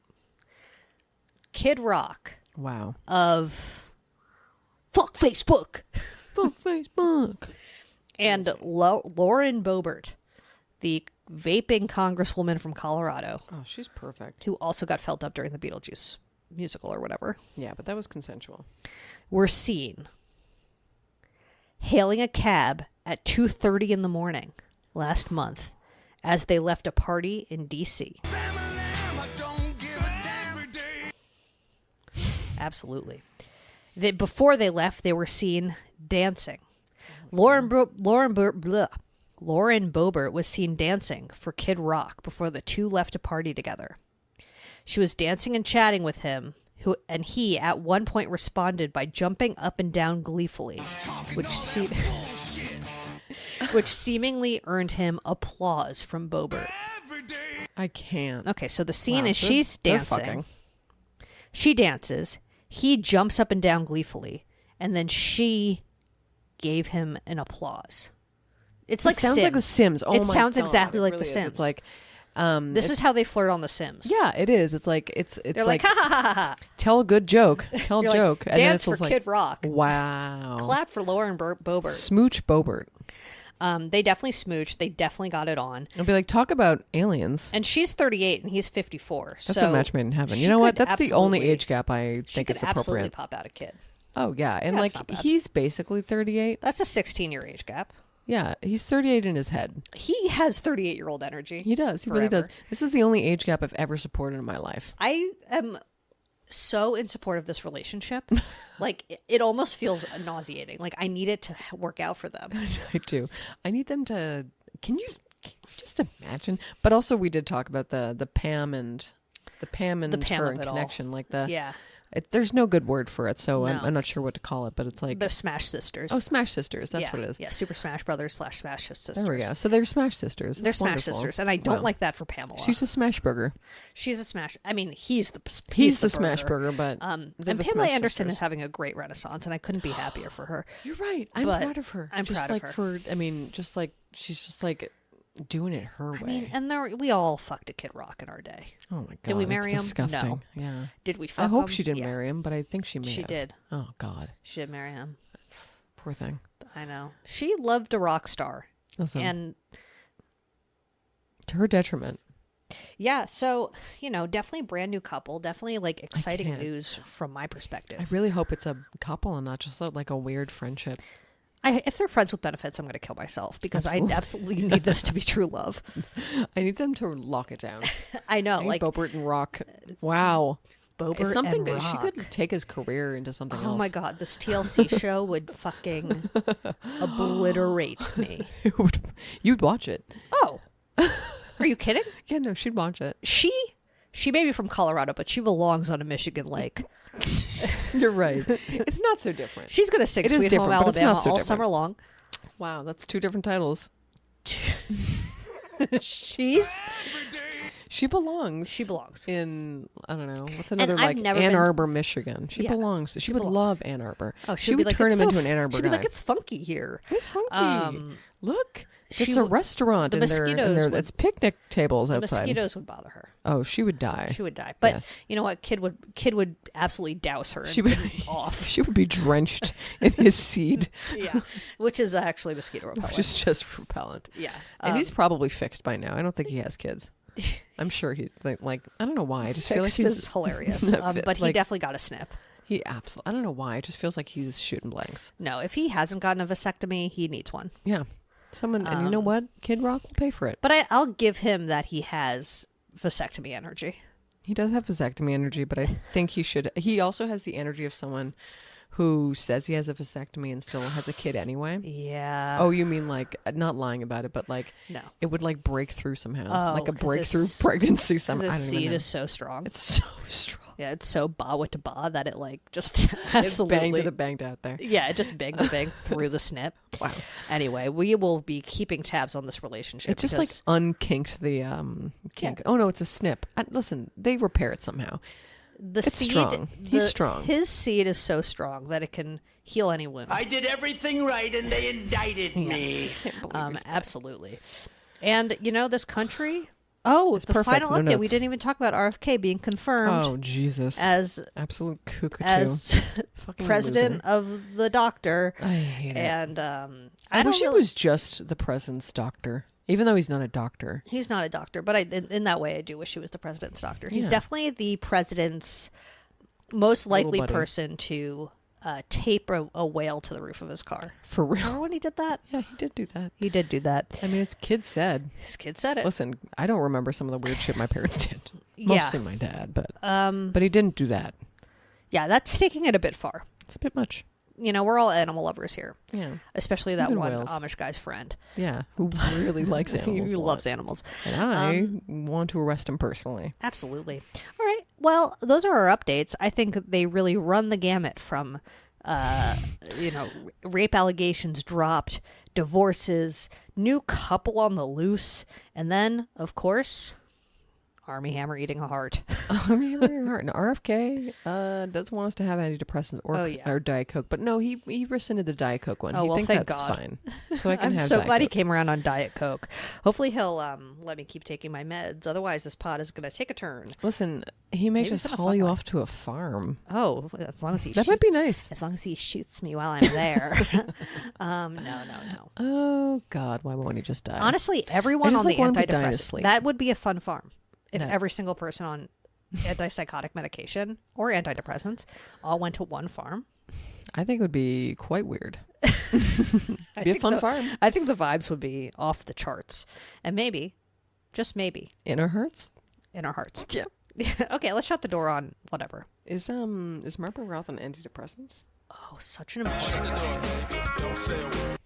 Kid Rock. Wow. Of fuck Facebook. Fuck Facebook. And Lauren Boebert, the vaping congresswoman from Colorado. Oh, she's perfect. Who also got felt up during the Beetlejuice musical or whatever. Yeah, but that was consensual. Were seen hailing a cab at 2:30 in the morning last month as they left a party in D.C. Absolutely. Before they left, they were seen dancing. Lauren Boebert was seen dancing for Kid Rock before the two left a party together. She was dancing and chatting with him, and he at one point responded by jumping up and down gleefully, which seemingly earned him applause from Boebert. I can't. Okay, so the scene is she's dancing. She dances. He jumps up and down gleefully, and then she gave him an applause. It's like sounds Sims. like The Sims. Oh, it my sounds God, exactly it like really The is. Sims. It's like This is how they flirt on The Sims. Yeah, it is. It's like They're like, ha ha ha ha ha. tell a good joke, tell a You're joke, like, and then dance it's for like, Kid Rock. wow, Clap for Lauren Boebert. smooch Bobert. They definitely smooched. They definitely got it on. I'll be like, talk about aliens. And she's 38 and he's 54. That's so a match made in heaven. she You know what? could That's the only absolutely- age gap I She think could is absolutely appropriate. pop out a kid. Oh yeah, and Yeah, like that's not bad. he's basically 38. That's a 16-year age gap. Yeah, he's 38 in his head. He has 38-year-old energy. He does. He really does. Forever. This is the only age gap I've ever supported in my life. I am so in support of this relationship. Like, it almost feels nauseating. Like, I need it to work out for them. I do. I need them to. Can you just imagine? But also, we did talk about the Pam and Pam her of it all. connection. Like the Yeah. there's no good word for it, so No. I'm not sure what to call it. But it's like They're Smash Sisters. oh, Smash Sisters. That's yeah. what it is. Yeah, Super Smash Brothers / Smash Sisters. There we go. So they're Smash Sisters. They're That's Smash wonderful. Sisters, and I don't Wow. like that for Pamela. She's a Smash Burger. She's a Smash. I mean, he's the Smash Burger, but And they're the Pamela Smash Anderson Sisters. is having a great renaissance, and I couldn't be happier for her. You're right. I'm But proud of her. I'm just proud of like her. for. I mean, just like she's just like doing it her way. I mean, and we all fucked a Kid Rock in our day. oh my god. Did we marry it's him? disgusting. No. Yeah. Did we fuck I hope him? she didn't Yeah. marry him, but I think she may She have. did. Oh god. She did marry him. Poor thing. I know. She loved a rock star. Listen, And to her detriment. yeah, so, definitely brand new couple. Definitely like exciting can't. news from my perspective. I really hope it's a couple and not just like a weird friendship. If they're friends with benefits, I'm going to kill myself because I absolutely need this to be true love. I need them to lock it down. I know, Like like Bobert and Rock. Wow. Boebert It's something and that she Rock. could take his career into something else. Oh my god, this TLC show would fucking obliterate me. You'd watch it. Oh, are you kidding? Yeah, no, she'd watch it. She may be from Colorado, but she belongs on a Michigan lake. You're right. It's not so different. She's gonna sing It is Sweet Home different, but it's Alabama not so all different. summer long. Wow, that's two different titles. She belongs. She belongs. In, I don't know, what's another I've like never Ann been- Arbor, Michigan. She Yeah, belongs. She would belongs. love Ann Arbor. Oh, she would be like, turn "It's him so into an Ann Arbor She'd guy. be like, it's funky here. It's funky. Look, she it's a w- restaurant the and there, mosquitoes would- it's picnic tables The outside. mosquitoes would bother her. Oh, she would die. She would die. But Yeah. you know what? Kid would absolutely douse her. And She would be off. She would be drenched in his seed, Yeah, which is actually mosquito repellent. which is just repellent. Yeah, And he's probably fixed by now. I don't think he has kids. I'm sure he's like I don't know why. I just feel like fixed he's is hilarious. But he like- definitely got a snip. He absolutely. I don't know why. It just feels like he's shooting blanks. No, if he hasn't gotten a vasectomy, he needs one. Yeah. Someone, and you know what? Kid Rock will pay for it. But I'll give him that he has vasectomy energy. He does have vasectomy energy, but I think he should. He also has the energy of someone who says he has a vasectomy and still has a kid anyway. Yeah. Oh, you mean like not lying about it, but like No. it would like break through somehow, Oh, like a 'cause breakthrough his- pregnancy Because somehow. I his don't even seed know. is so strong. It's so strong. Yeah, it's so ba with to ba that it like just It absolutely. banged out there. Yeah, it just banged the bang through the snip. Wow. Anyway, we will be keeping tabs on this relationship. It just like because- unkinked the kink. Oh no, it's a snip. Listen, they repair it somehow. the it's seed. strong. He's strong. His seed is so strong that it can heal any wound. I did everything right and they indicted me. Absolutely. And this country. Oh, the perfect. final No update. We notes. didn't even talk about RFK being confirmed Oh Jesus! as Absolute cuckoo. as president of the doctor. I hate it. And I wish don't he really- was just the president's doctor, even though he's not a doctor. He's not a doctor, but in that way, I do wish he was the president's doctor. He's Yeah. definitely the president's most likely buddy. person to tape a whale to the roof of his car. For Remember real? when he did that? Yeah, he did do that. He did do that. I mean, his kid said. His kid said it. Listen, I don't remember some of the weird shit my parents did. Yeah. Mostly my dad, but he didn't do that. Yeah, that's taking it a bit far. It's a bit much. We're all animal lovers here, Yeah, especially that Even one whales. Amish guy's friend yeah. Who really likes animals? who a lot. loves animals. And I want to arrest him personally. Absolutely. All right. Well, those are our updates. I think they really run the gamut from, rape allegations dropped, divorces, new couple on the loose, and then, of course, Armie Hammer eating a heart. Armie Hammer. And RFK doesn't want us to have antidepressants or Diet Coke. But no, he rescinded the Diet Coke one. Oh, He well, thinks thank that's God. fine. So I can I'm have so Diet glad he Coke. came around on Diet Coke. Hopefully he'll let me keep taking my meds. Otherwise, this pod is going to take a turn. Listen, he may Maybe just it's in a haul fun you way. off to a farm. Oh, as long as he That might be nice. As long as he shoots me while I'm there. No. Oh, God. Why won't he just die? Honestly, everyone just, on like, the want him to die in his antidepressant, sleep. that would be a fun farm. If Yeah. every single person on antipsychotic medication or antidepressants all went to one farm. I think it would be quite weird. Be a fun farm. I think the vibes would be off the charts. And maybe, just maybe, Inner hurts? in our hearts. Yeah. Okay, let's shut the door on whatever. Is Marble Roth on antidepressants? Oh, such an important question.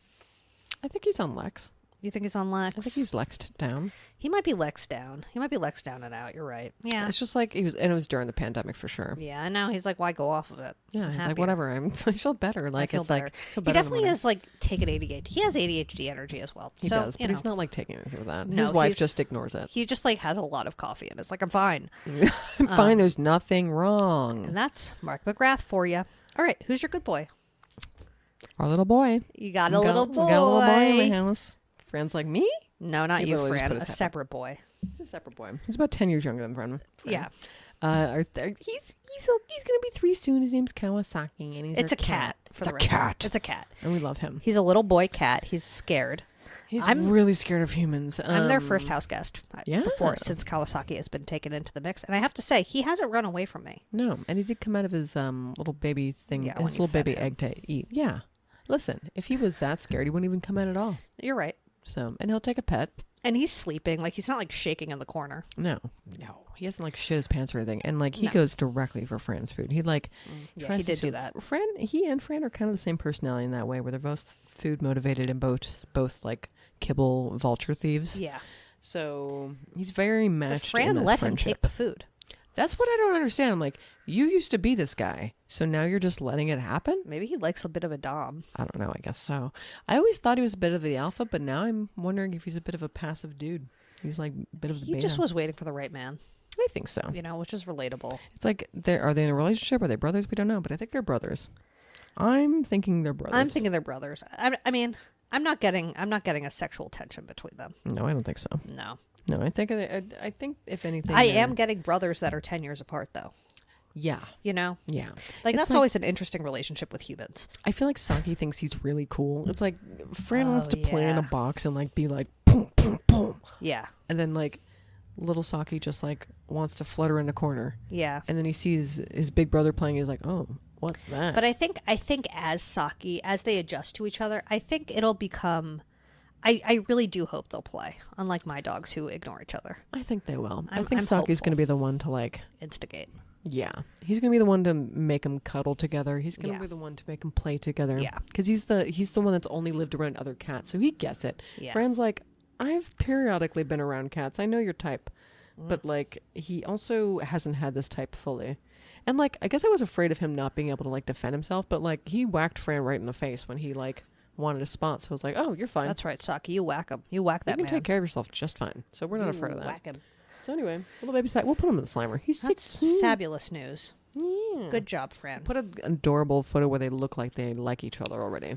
I think he's on Lex. You think he's on Lex? I think he's Lexed down. He might be Lex down. He might be Lex down and out. You're right. Yeah. It's just like and it was during the pandemic for sure. Yeah, and now he's like, why go off of it? Yeah, I'm he's like, happier. whatever. I feel better. Like feel it's better. like feel He better in the definitely morning. is like taking ADHD. He has ADHD energy as well. He so, does, but he's not like taking anything with that. No, His wife he's- just ignores it. He just like has a lot of coffee and it's like, I'm fine. I'm fine. There's nothing wrong. And that's Mark McGrath for you. All right, who's your good boy? Our little boy. You got a little boy. We got a little boy in the house. Friends like me. No, not He you, literally just Fran. put A his head up. separate boy. He's a separate boy. He's about 10 years younger than Fran. Yeah. He's gonna be 3 soon. His name's Kawasaki, and he's It's our a cat. For It's the a record. cat. It's a cat. And we love him. He's a little boy cat. He's scared. I'm really scared of humans. I'm their first house guest yeah. since Kawasaki has been taken into the mix. And I have to say, he hasn't run away from me. No, and he did come out of his little baby thing, Yeah, when his you little fed baby him. egg to eat. Yeah. Listen, if he was that scared, he wouldn't even come out at all. You're right. So, and he'll take a pet. And he's sleeping. Like, he's not like shaking in the corner. No, he hasn't like shit his pants or anything. And like he No. goes directly for Fran's food. He like Yeah, tries he did to do that. He and Fran are kind of the same personality in that way, where they're both food motivated and both like kibble vulture thieves. Yeah. So he's very But matched in Fran this let friendship. him take the food. That's what I don't understand. I'm like, you used to be this guy, so now you're just letting it happen? Maybe he likes a bit of a dom. I don't know. I guess so. I always thought he was a bit of the alpha, but now I'm wondering if he's a bit of a passive dude. He's like a bit of the He beta. just was waiting for the right man, I think so. which is relatable. It's like, are they in a relationship? Are they brothers? We don't know, but I think they're brothers. I'm thinking they're brothers. I'm thinking they're brothers. I mean, I'm not getting a sexual tension between them. No, I don't think so. No. No, I think if anything, I am getting brothers that are 10 years apart, though. Yeah, Yeah. It's Like, that's always an interesting relationship with humans. I feel like Saki thinks he's really cool. It's like Fran wants to Oh, play in a yeah. box and like be like boom, boom, boom, Yeah. and then like little Saki just like wants to flutter in a corner, Yeah. and then he sees his big brother playing. He's like, oh, what's that? But I think as Saki, as they adjust to each other, I think it'll become... I really do hope they'll play, unlike my dogs who ignore each other. I think they will. I I'm think Saki's hopeful. going to be the one to like, Instigate. yeah, he's going to be the one to make them cuddle together. He's going to Yeah. be the one to make them play together. Yeah. Because he's the one that's only lived around other cats, so he gets it. Yeah. Fran's like, I've periodically been around cats. I know your type. But like, he also hasn't had this type fully. And like, I guess I was afraid of him not being able to like defend himself, but like, he whacked Fran right in the face when he like wanted a spot. So I was like, oh, you're fine. That's right, Saki. You whack him. You whack You that can man. take care of yourself just fine. So we're not You afraid of that. Whack him. So anyway, little baby Saki, we'll put him in the Slimer. He's That's 16. fabulous news. Yeah. Good job, Fran. Put an adorable photo where they look like they like each other already.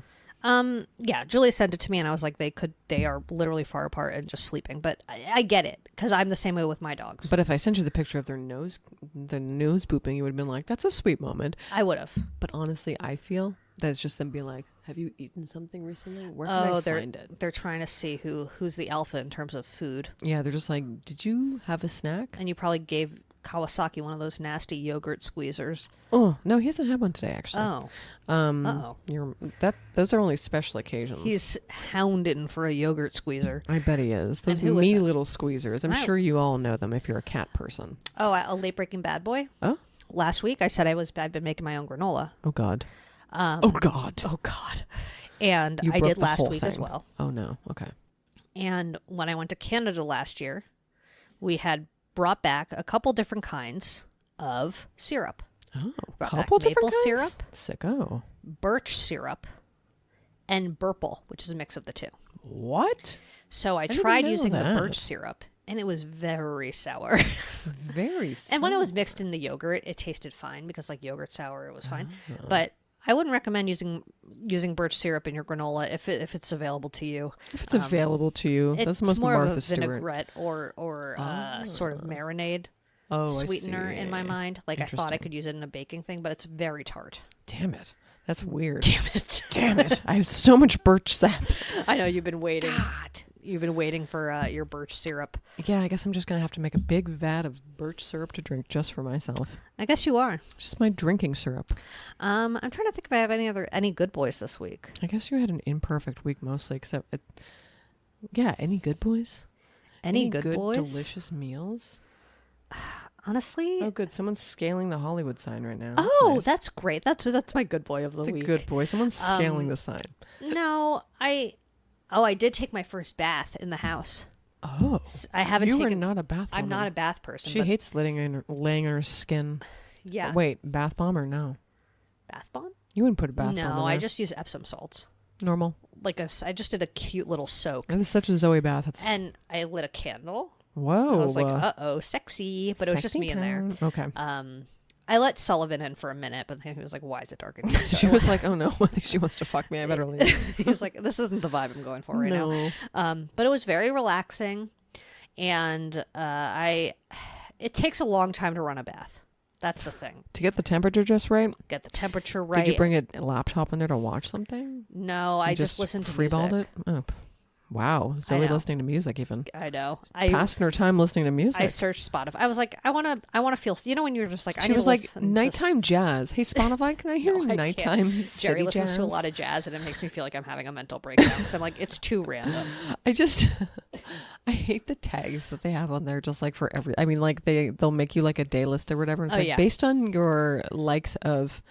Yeah, Julia sent it to me and I was like, they are literally far apart and just sleeping. But I get it because I'm the same way with my dogs. But if I sent you the picture of their nose booping, you would have been like, that's a sweet moment. I would have. But honestly, I feel that it's just them being like, have you eaten something recently? Where can I find it? They're trying to see who's the alpha in terms of food. Yeah, they're just like, did you have a snack? And you probably gave Kawasaki one of those nasty yogurt squeezers. Oh, no, he hasn't had one today, actually. Oh. Uh-oh. Those are only special occasions. He's hounding for a yogurt squeezer. I bet he is. Those who is meaty it? little squeezers. I'm sure you all know them if you're a cat person. Oh, a late breaking bad boy? Oh? Last week I said I've been making my own granola. Oh, God. Oh, God. Oh, God. And You I broke did the last whole week as thing. well. Oh, no. Okay. And when I went to Canada last year, we had brought back a couple different kinds of syrup. Oh, Brought back couple different maple kinds? syrup, Sicko. birch syrup, and Burple, which is a mix of the two. What? So I didn't tried know using the that. birch syrup, and it was very sour. Very sour. And when it was mixed in the yogurt, it tasted fine because like yogurt sour, it was fine. But I wouldn't recommend using birch syrup in your granola if it's available to you. If it's available to you, that's most more Martha of a Stewart. vinaigrette or sort of marinade I sweetener see. in my mind. Like I thought I Interesting. could use it in a baking thing, but it's very tart. Damn it. That's weird. Damn it. Damn it. I have so much birch sap. I know you've been waiting. God. You've been waiting for your birch syrup. Yeah, I guess I'm just going to have to make a big vat of birch syrup to drink just for myself. I guess you are. Just my drinking syrup. I'm trying to think if I have any good boys this week. I guess you had an imperfect week mostly, except any good boys? Any good boys? Delicious meals? Honestly, Oh, good. Someone's scaling the Hollywood sign right now. oh, nice. that's great. That's my good boy of the That's week. a good boy. Someone's scaling the sign. No, I did take my first bath in the house. Oh, I haven't you taken. are not a bath. I'm woman. not a bath person. She but hates laying in her skin. yeah. Wait, bath bomb or no? Bath bomb? You wouldn't put a bath bomb. No, in I there. just use Epsom salts. Normal. I just did a cute little soak, That is such a Zoe bath. It's and I lit a candle. whoa. I was like, sexy, but it was just sexy me in there. time. Okay. I let Sullivan in for a minute, but then he was like, "Why is it dark in here?" So She was like, "Oh no, I think she wants to fuck me. I better leave." he was like, "This isn't the vibe I'm going for right No. now." But it was very relaxing, and it takes a long time to run a bath. That's the thing. To get the temperature just right. Get the temperature right. Did you bring a laptop in there to watch something? No, I just listened to freeballed music. it. Oh, wow, Zoe know. listening to music even. I know. Passing her time listening to music. I searched Spotify. I was like, I want to feel. You know, when you're just like, I She need was to like listen to- nighttime jazz. Hey Spotify, can I hear No, I can't. nighttime Jerry city listens jazz? to a lot of jazz, and it makes me feel like I'm having a mental breakdown because I'm like, it's too random. I hate the tags that they have on there, just like for every. I mean, like they'll make you like a day list or whatever. And it's Oh, like yeah. based on your likes of,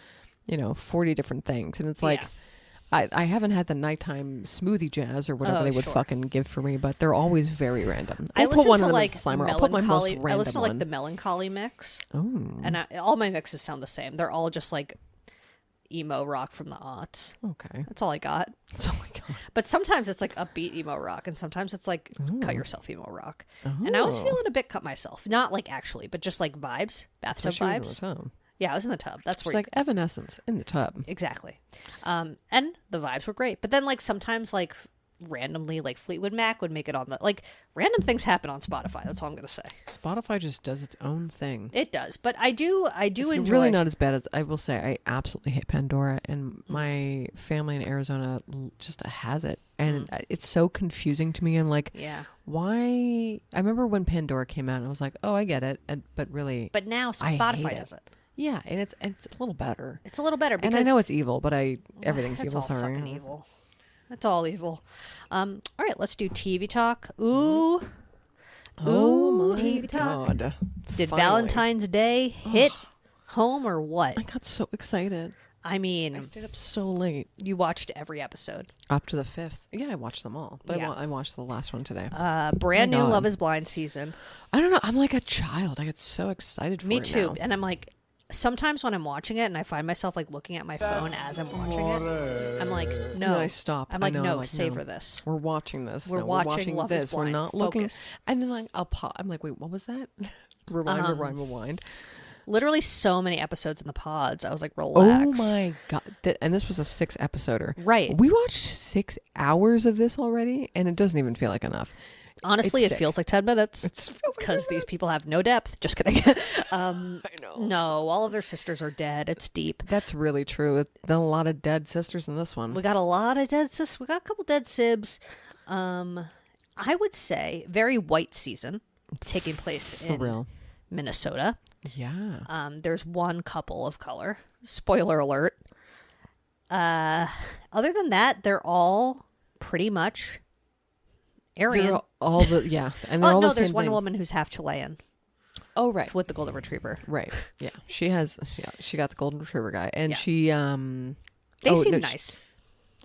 40 different things, and it's like. Yeah. I haven't had the nighttime smoothie jazz or whatever Oh, they would sure. fucking give for me, but they're always very random. I I'll put listen one to of them like in Slimer. I'll put my most melancholy. random I listen to like one. the melancholy mix, Oh, and all my mixes sound the same. They're all just like emo rock from the aughts. okay. That's all I got. That's all I got. But sometimes it's like upbeat emo rock, and sometimes it's like cut yourself emo rock. And I was Oh. feeling a bit cut myself, not like actually, but just like vibes, bathtub She was in vibes. the tub. Yeah, I was in the tub. That's It's where like Evanescence in the tub. exactly. And the vibes were great. But then like sometimes like randomly like Fleetwood Mac would make it on the like random things happen on Spotify. That's all I'm gonna say. Spotify just does its own thing. It does, but I do It's enjoy. really not as bad as I will say. I absolutely hate Pandora, and my family in Arizona just has it, and it's so confusing to me. I'm like, Yeah. why? I remember when Pandora came out, and I was like, oh, I get it, but really, But now I Spotify hate does it. yeah, and it's a little better. It's a little better because And I know it's evil, but everything's that's evil. all Sorry, fucking evil. That's all evil. All right, let's do TV talk. Ooh. Oh my TV talk. God! Did Finally. Valentine's Day hit home or what? I got so excited. I mean, I stayed up so late, you watched every episode. up to the 5th. Yeah, I watched them all, but Yeah. I watched the last one today. Brand My new God. Love is Blind season. I don't know. I'm like a child. I get so excited for Me it too. now. And I'm like, sometimes when I'm watching it and I find myself like looking at my phone as I'm watching it, I'm like, no. And I stop. I'm I like, know, no, like, savor no. this. We're watching this. We're No, watching Love is this. We're Blind. not Focus. looking. And then like I'll pause. I'm like, wait, what was that? Rewind. Literally so many episodes in the pods. I was like, relax. Oh my God! And this was a 6-episoder. Right. We watched 6 hours of this already, and it doesn't even feel like enough. Honestly, It's it sick. feels like 10 minutes. It's Because these people have no depth. Just kidding. I know. No, all of their sisters are dead. It's deep. That's really true. There's a lot of dead sisters in this one. We got a lot of dead sis. We got a couple dead sibs. I would say very white season taking place For in real. Minnesota. Yeah. There's one couple of color. Spoiler alert. Other than that, they're all pretty much Aryan. They're all the and they're Oh all no, the there's same one thing. woman who's half Chilean Oh right. with the golden retriever. Right. Yeah. She got the golden retriever guy, and Yeah. she They oh, seem no, nice.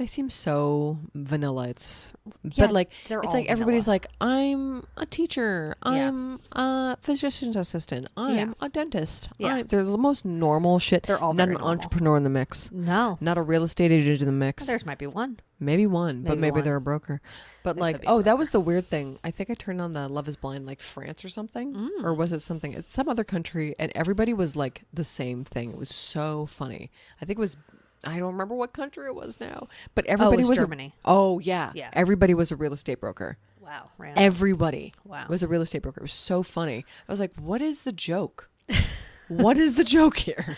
They seem so vanilla. It's Yeah, but like they're it's all like everybody's vanilla. like, I'm a teacher, I'm a physician's assistant, I'm Yeah. a dentist. Yeah. They're the most normal shit. They're all not very an normal. entrepreneur in the mix. No. Not a real estate agent in the mix. There's might be one. Maybe one, but Maybe maybe one. they're a broker. But They like, could be a oh, that broker. was the weird thing. I think I turned on the Love Is Blind, like France or something, or was it something? It's some other country, and everybody was like the same thing. It was so funny. I think it was. I don't remember what country it was now, but everybody was was Germany. Yeah. Yeah. Everybody was a real estate broker. Wow. Random. Everybody Wow. was a real estate broker. It was so funny. I was like, what is the joke? What is the joke here?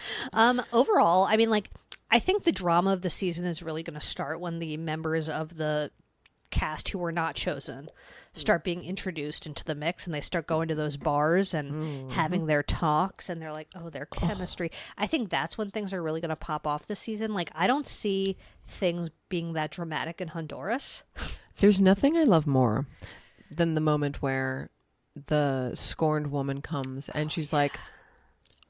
Overall, I mean, like, I think the drama of the season is really going to start when the members of the cast who were not chosen start being introduced into the mix, and they start going to those bars and having their talks, and they're like, oh, their chemistry. I think that's when things are really going to pop off this season. Like, I don't see things being that dramatic in Honduras. There's nothing I love more than the moment where the scorned woman comes and she's like,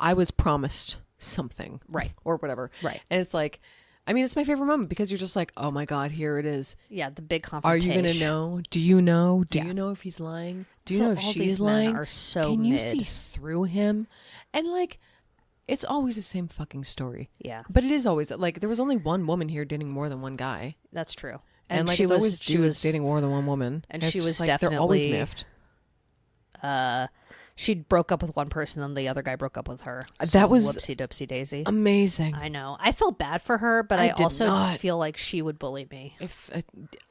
I was promised something. Right. Or whatever. Right. And it's like, I mean, it's my favorite moment because you're just like, oh my God, here it is. Yeah, the big Are confrontation. you going to know? Do you know? Do Yeah. you know if he's lying? Do you So know if all she's these men lying? are so Can you mid. see through him? And like, it's always the same fucking story. Yeah, But it is always like, there was only one woman here dating more than one guy. that's true. And like, she it's was always she dudes was dating more than one woman. and It's she just was like, they're always definitely- miffed. she broke up with one person, then the other guy broke up with her. That So, was whoopsie doopsie daisy. Amazing. I know. I felt bad for her, but I I did also not. feel like she would bully me. If it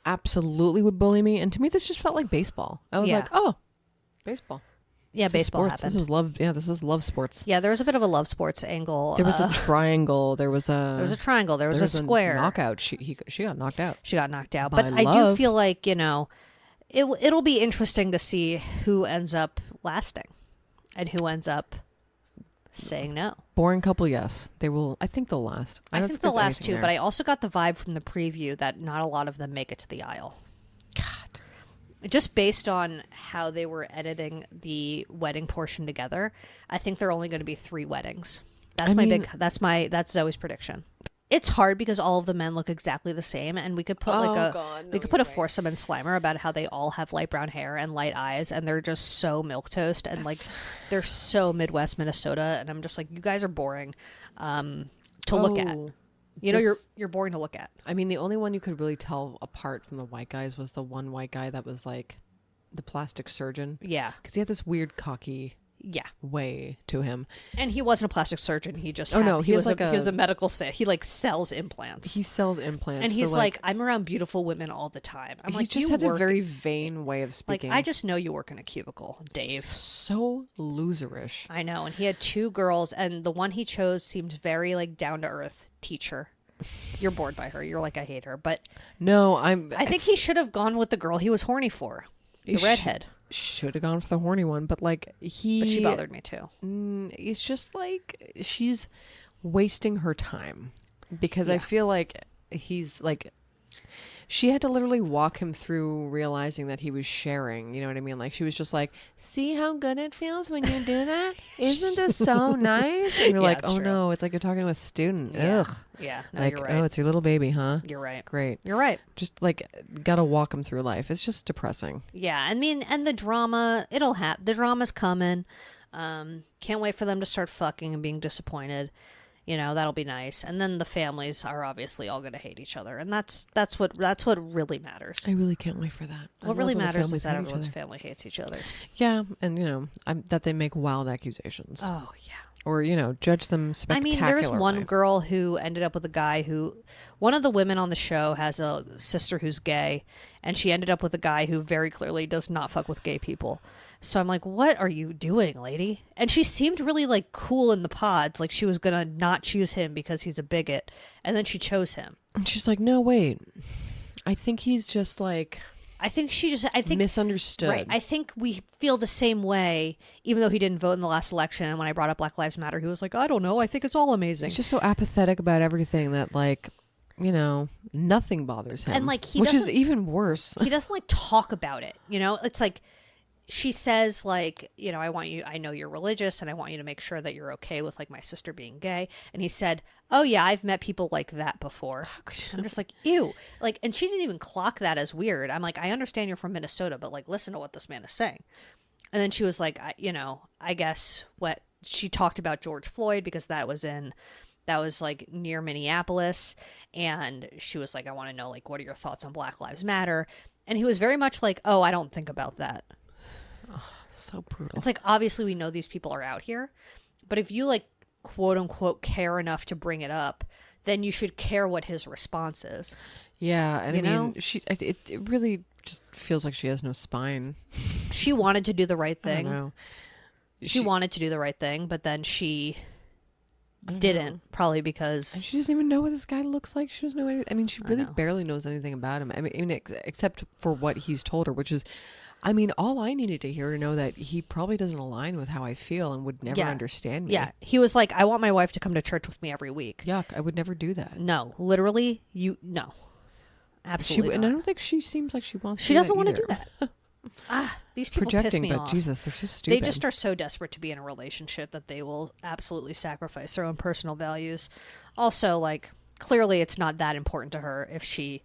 absolutely would bully me, and to me this just felt like baseball. I was Yeah. like, oh, baseball. Yeah, This is baseball sports. happened. This is love. Yeah, this is love sports. Yeah, there was a bit of a love sports angle. There was a triangle. There was a triangle. There was a square. knockout. She got knocked out. She got knocked out. By But I do love. feel like, it'll be interesting to see who ends up lasting and who ends up saying no. Boring couple, yes. They will. I think they'll last. I don't think they'll there's last anything too, but there. I also got the vibe from the preview that not a lot of them make it to the aisle. God. Just based on how they were editing the wedding portion together, I think there are only going to be 3 weddings. That's that's Zoe's prediction. It's hard because all of the men look exactly the same, and we could put a foursome in Slimer about how they all have light brown hair and light eyes, and they're just so milquetoast and like they're so Midwest Minnesota, and I'm just like, you guys are boring to look at. You're boring to look at. I mean, the only one you could really tell apart from the white guys was the one white guy that was like the plastic surgeon. Yeah, Because he had this weird cocky yeah. way to him. And he wasn't a plastic surgeon. He just he was was he was a medical he like sells implants. He sells implants. And he's so, like, I'm around beautiful women all the time. I'm he like, just you had work a very vain way of like speaking. I just know you work in a cubicle, Dave. So loserish. I know. And he had 2 girls, and the one he chose seemed very like down to earth teacher. You're bored by her. You're like, I hate her. But No, I think he should have gone with the girl he was horny for, the redhead. Should have gone for the horny one, but like But she bothered me too. It's just like she's wasting her time because I feel like he's like she had to literally walk him through realizing that he was sharing. You know what I mean? Like she was just like, "See how good it feels when you do that? Isn't this so nice?" And you're Yeah, like, it's "Oh true. no, it's like you're talking to a student." Yeah. Ugh. Yeah. No, Like, you're right. oh, it's your little baby, huh? You're right. Great. You're right. Just like gotta walk him through life. It's just depressing. Yeah, I mean, and the drama, it'll happen. The drama's coming. Can't wait for them to start fucking and being disappointed. That'll be nice. And then the families are obviously all going to hate each other, and that's what really matters. I really can't wait for that. What really matters is that everyone's family hates each other. Yeah, and that they make wild accusations. Oh yeah. Or, judge them spectacularly. I mean, there's one girl who ended up with a guy one of the women on the show has a sister who's gay, and she ended up with a guy who very clearly does not fuck with gay people. So I'm like, what are you doing, lady? And she seemed really like cool in the pods, like she was going to not choose him because he's a bigot. And then she chose him. And she's like, no, wait. I think he's just like... I think misunderstood. Right. I think we feel the same way, even though he didn't vote in the last election. And when I brought up Black Lives Matter, he was like, I don't know. I think it's all amazing. He's just so apathetic about everything that, like, nothing bothers him. And, like, which is even worse. He doesn't, like, talk about it. It's like, she says, like, you know, I know you're religious and I want you to make sure that you're okay with like my sister being gay. And he said, oh yeah, I've met people like that before. I'm just like, ew. Like, and she didn't even clock that as weird. I'm like, I understand you're from Minnesota, but like, listen to what this man is saying. And then she was like, I guess what she talked about George Floyd, because that was like near Minneapolis. And she was like, I want to know, like, what are your thoughts on Black Lives Matter? And he was very much like, oh, I don't think about that. So brutal. It's like, obviously we know these people are out here, but if you like quote unquote care enough to bring it up, then you should care what his response is. Yeah, and you know? it really just feels like she has no spine. She wanted to do the right thing. I don't know. She wanted to do the right thing, but then she didn't, probably because... And she doesn't even know what this guy looks like. She doesn't know anything. I mean, she really barely knows anything about him. I mean, except for what he's told her, which is... I mean, all I needed to hear to know that he probably doesn't align with how I feel and would never understand me. Yeah. He was like, I want my wife to come to church with me every week. Yuck. I would never do that. No. Literally, no. Absolutely not. And I don't think she seems like she wants to She do doesn't that want to either. do that. These people Projecting, piss me but off. Jesus, they're so stupid. They just are so desperate to be in a relationship that they will absolutely sacrifice their own personal values. Also, like, clearly it's not that important to her if she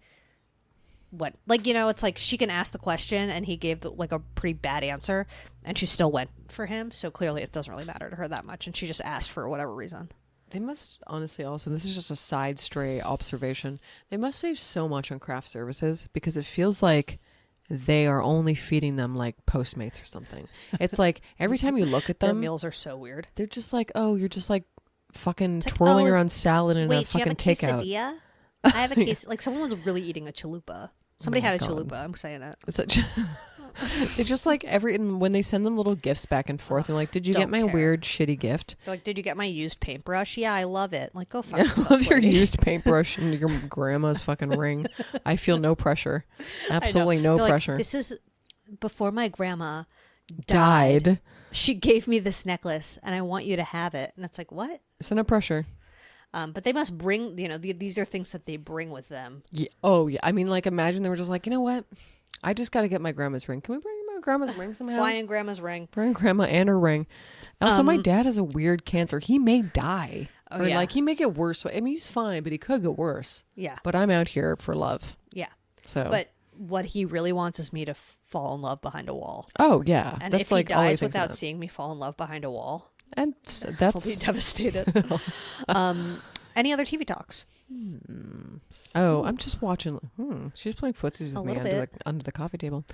went, like, you know, it's like she can ask the question and he gave like a pretty bad answer and she still went for him. So clearly it doesn't really matter to her that much. And she just asked for whatever reason. They must honestly also, this is just a side stray observation, they must save so much on craft services because it feels like they are only feeding them like Postmates or something. It's like every time you look at them, their meals are so weird. They're just like, oh, you're just like fucking twirling around salad in a fucking takeout. Quesadilla? I have a case. Like someone was really eating a chalupa. Somebody had a chalupa. I'm saying it. It's such. They just like when they send them little gifts back and forth, they're like, "Did you get my weird shitty gift?" They're like, "Did you get my used paintbrush?" Yeah, I love it. Like, go fuck yourself. I love your used paintbrush and your grandma's fucking ring. I feel no pressure. Absolutely no pressure. Like, this is before my grandma died. She gave me this necklace, and I want you to have it. And it's like, what? So no pressure. But they must bring, you know, these are things that they bring with them. Yeah. Oh, yeah. I mean, like, imagine they were just like, you know what? I just got to get my grandma's ring. Can we bring my grandma's ring somehow? Flying grandma's ring. Bring grandma and her ring. Also, my dad has a weird cancer. He may die. Oh, or yeah. like, he may get worse. I mean, he's fine, but he could get worse. Yeah. But I'm out here for love. Yeah. So. But what he really wants is me to fall in love behind a wall. Oh, yeah. And that's if he like dies without seeing me fall in love behind a wall, and that's... I'll be devastated. Any other TV talks? Oh, I'm just watching. She's playing footsies with me under the coffee table.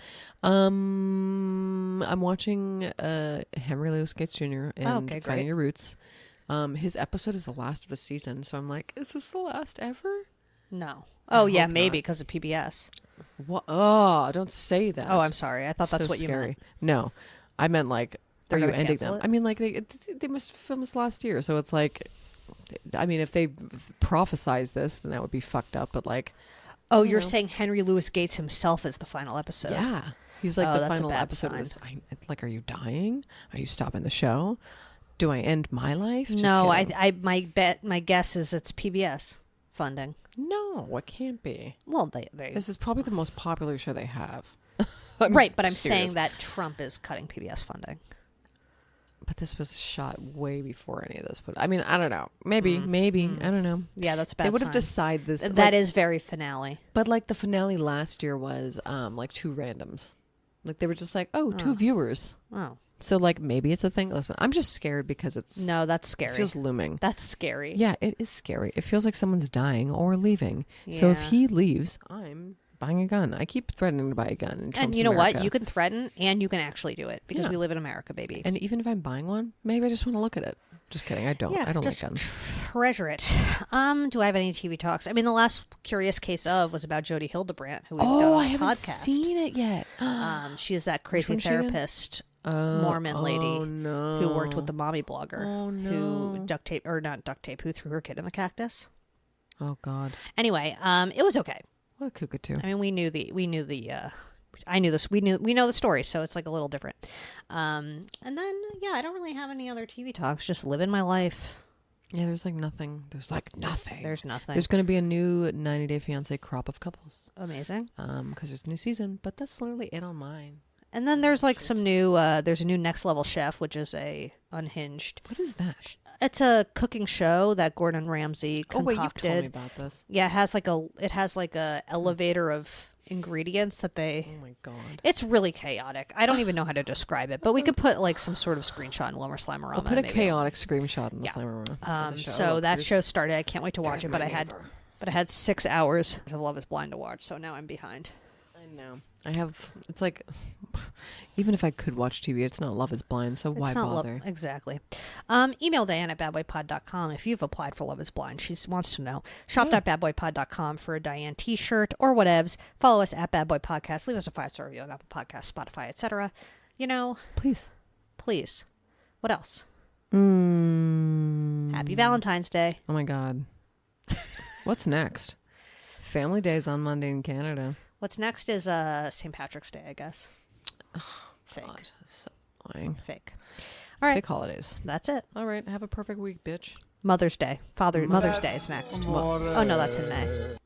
I'm watching Henry Louis Gates Jr. and Finding Your Roots. His episode is the last of the season, so I'm like, is this the last ever? No. Oh yeah, maybe because of PBS. What? Oh, don't say that. Oh, I'm sorry. I thought that's so what scary. you meant. No, I meant like, are you ending them? It? I mean, like they must film this last year, so it's like. I mean, if they prophesize this, then that would be fucked up. But like, oh, you're saying Henry Louis Gates himself is the final episode? Yeah, he's like the final episode. Of this. Like, are you dying? Are you stopping the show? Do I end my life? Just no, kidding. my guess is it's PBS funding. No, it can't be. Well, this is probably the most popular show they have. Right, but I'm saying that Trump is cutting PBS funding. But this was shot way before any of this. But I mean, I don't know. Maybe. I don't know. Yeah, that's a bad. They would have decided this. That is very finale. But like the finale last year was like two randoms. Like they were just like, two viewers. Oh. So like maybe it's a thing. Listen, I'm just scared because it's... No, that's scary. It feels looming. That's scary. Yeah, it is scary. It feels like someone's dying or leaving. Yeah. So if he leaves, I'm buying a gun. I keep threatening to buy a gun in Trump's And you know America. what? You can threaten and you can actually do it because we live in America, baby. And even if I'm buying one, maybe I just want to look at it. Just kidding. I don't. Yeah, I don't just like guns. Treasure it. Do I have any TV talks? I mean, the last Curious Case of was about Jodie Hildebrandt, who we've done on I haven't podcast. seen it yet. She is that crazy therapist Mormon lady who worked with the mommy blogger who who threw her kid in the cactus. Oh God. Anyway, it was okay. What a cockatoo. I mean, we know the story, so it's like a little different. And then, I don't really have any other TV talks. Just living my life. Yeah, there's like nothing. There's nothing. There's nothing. There's going to be a new 90 Day Fiancé crop of couples. Amazing. Because there's a new season, but that's literally it on mine. And then there's like some new, there's a new Next Level Chef, which is a unhinged. What is that? It's a cooking show that Gordon Ramsay concocted. Oh wait, you've told me about this. Yeah, it has like a elevator of ingredients that they. Oh my god. It's really chaotic. I don't even know how to describe it, but we could put like some sort of screenshot in Wilmer Slimerama. I'll put a chaotic screenshot in the Slimerama. So that show started. I can't wait to watch it, but I had 6 hours of Love Is Blind to watch, so now I'm behind. I know. It's like, even if I could watch TV, it's not Love Is Blind, so why bother? Exactly. Email Diane at badboypod.com if you've applied for Love Is Blind. She wants to know. Shop.badboypod.com for a Diane t-shirt or whatevs. Follow us at Bad Boy Podcast. Leave us a 5-star review on Apple Podcasts, Spotify, etc. Please. What else? Happy Valentine's Day. Oh my god. What's next? Family Day's on Monday in Canada. What's next is St. Patrick's Day, I guess. Fake. God, that's so annoying. Fake. All right. Fake holidays. That's it. All right. Have a perfect week, bitch. Mother's Day. Mother's Day is next. Oh, no, that's in May.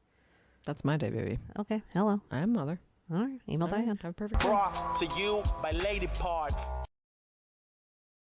That's my day, baby. Okay. Hello. I am mother. All right. Email Diane. Have a perfect day. Brought to you by Lady Parts.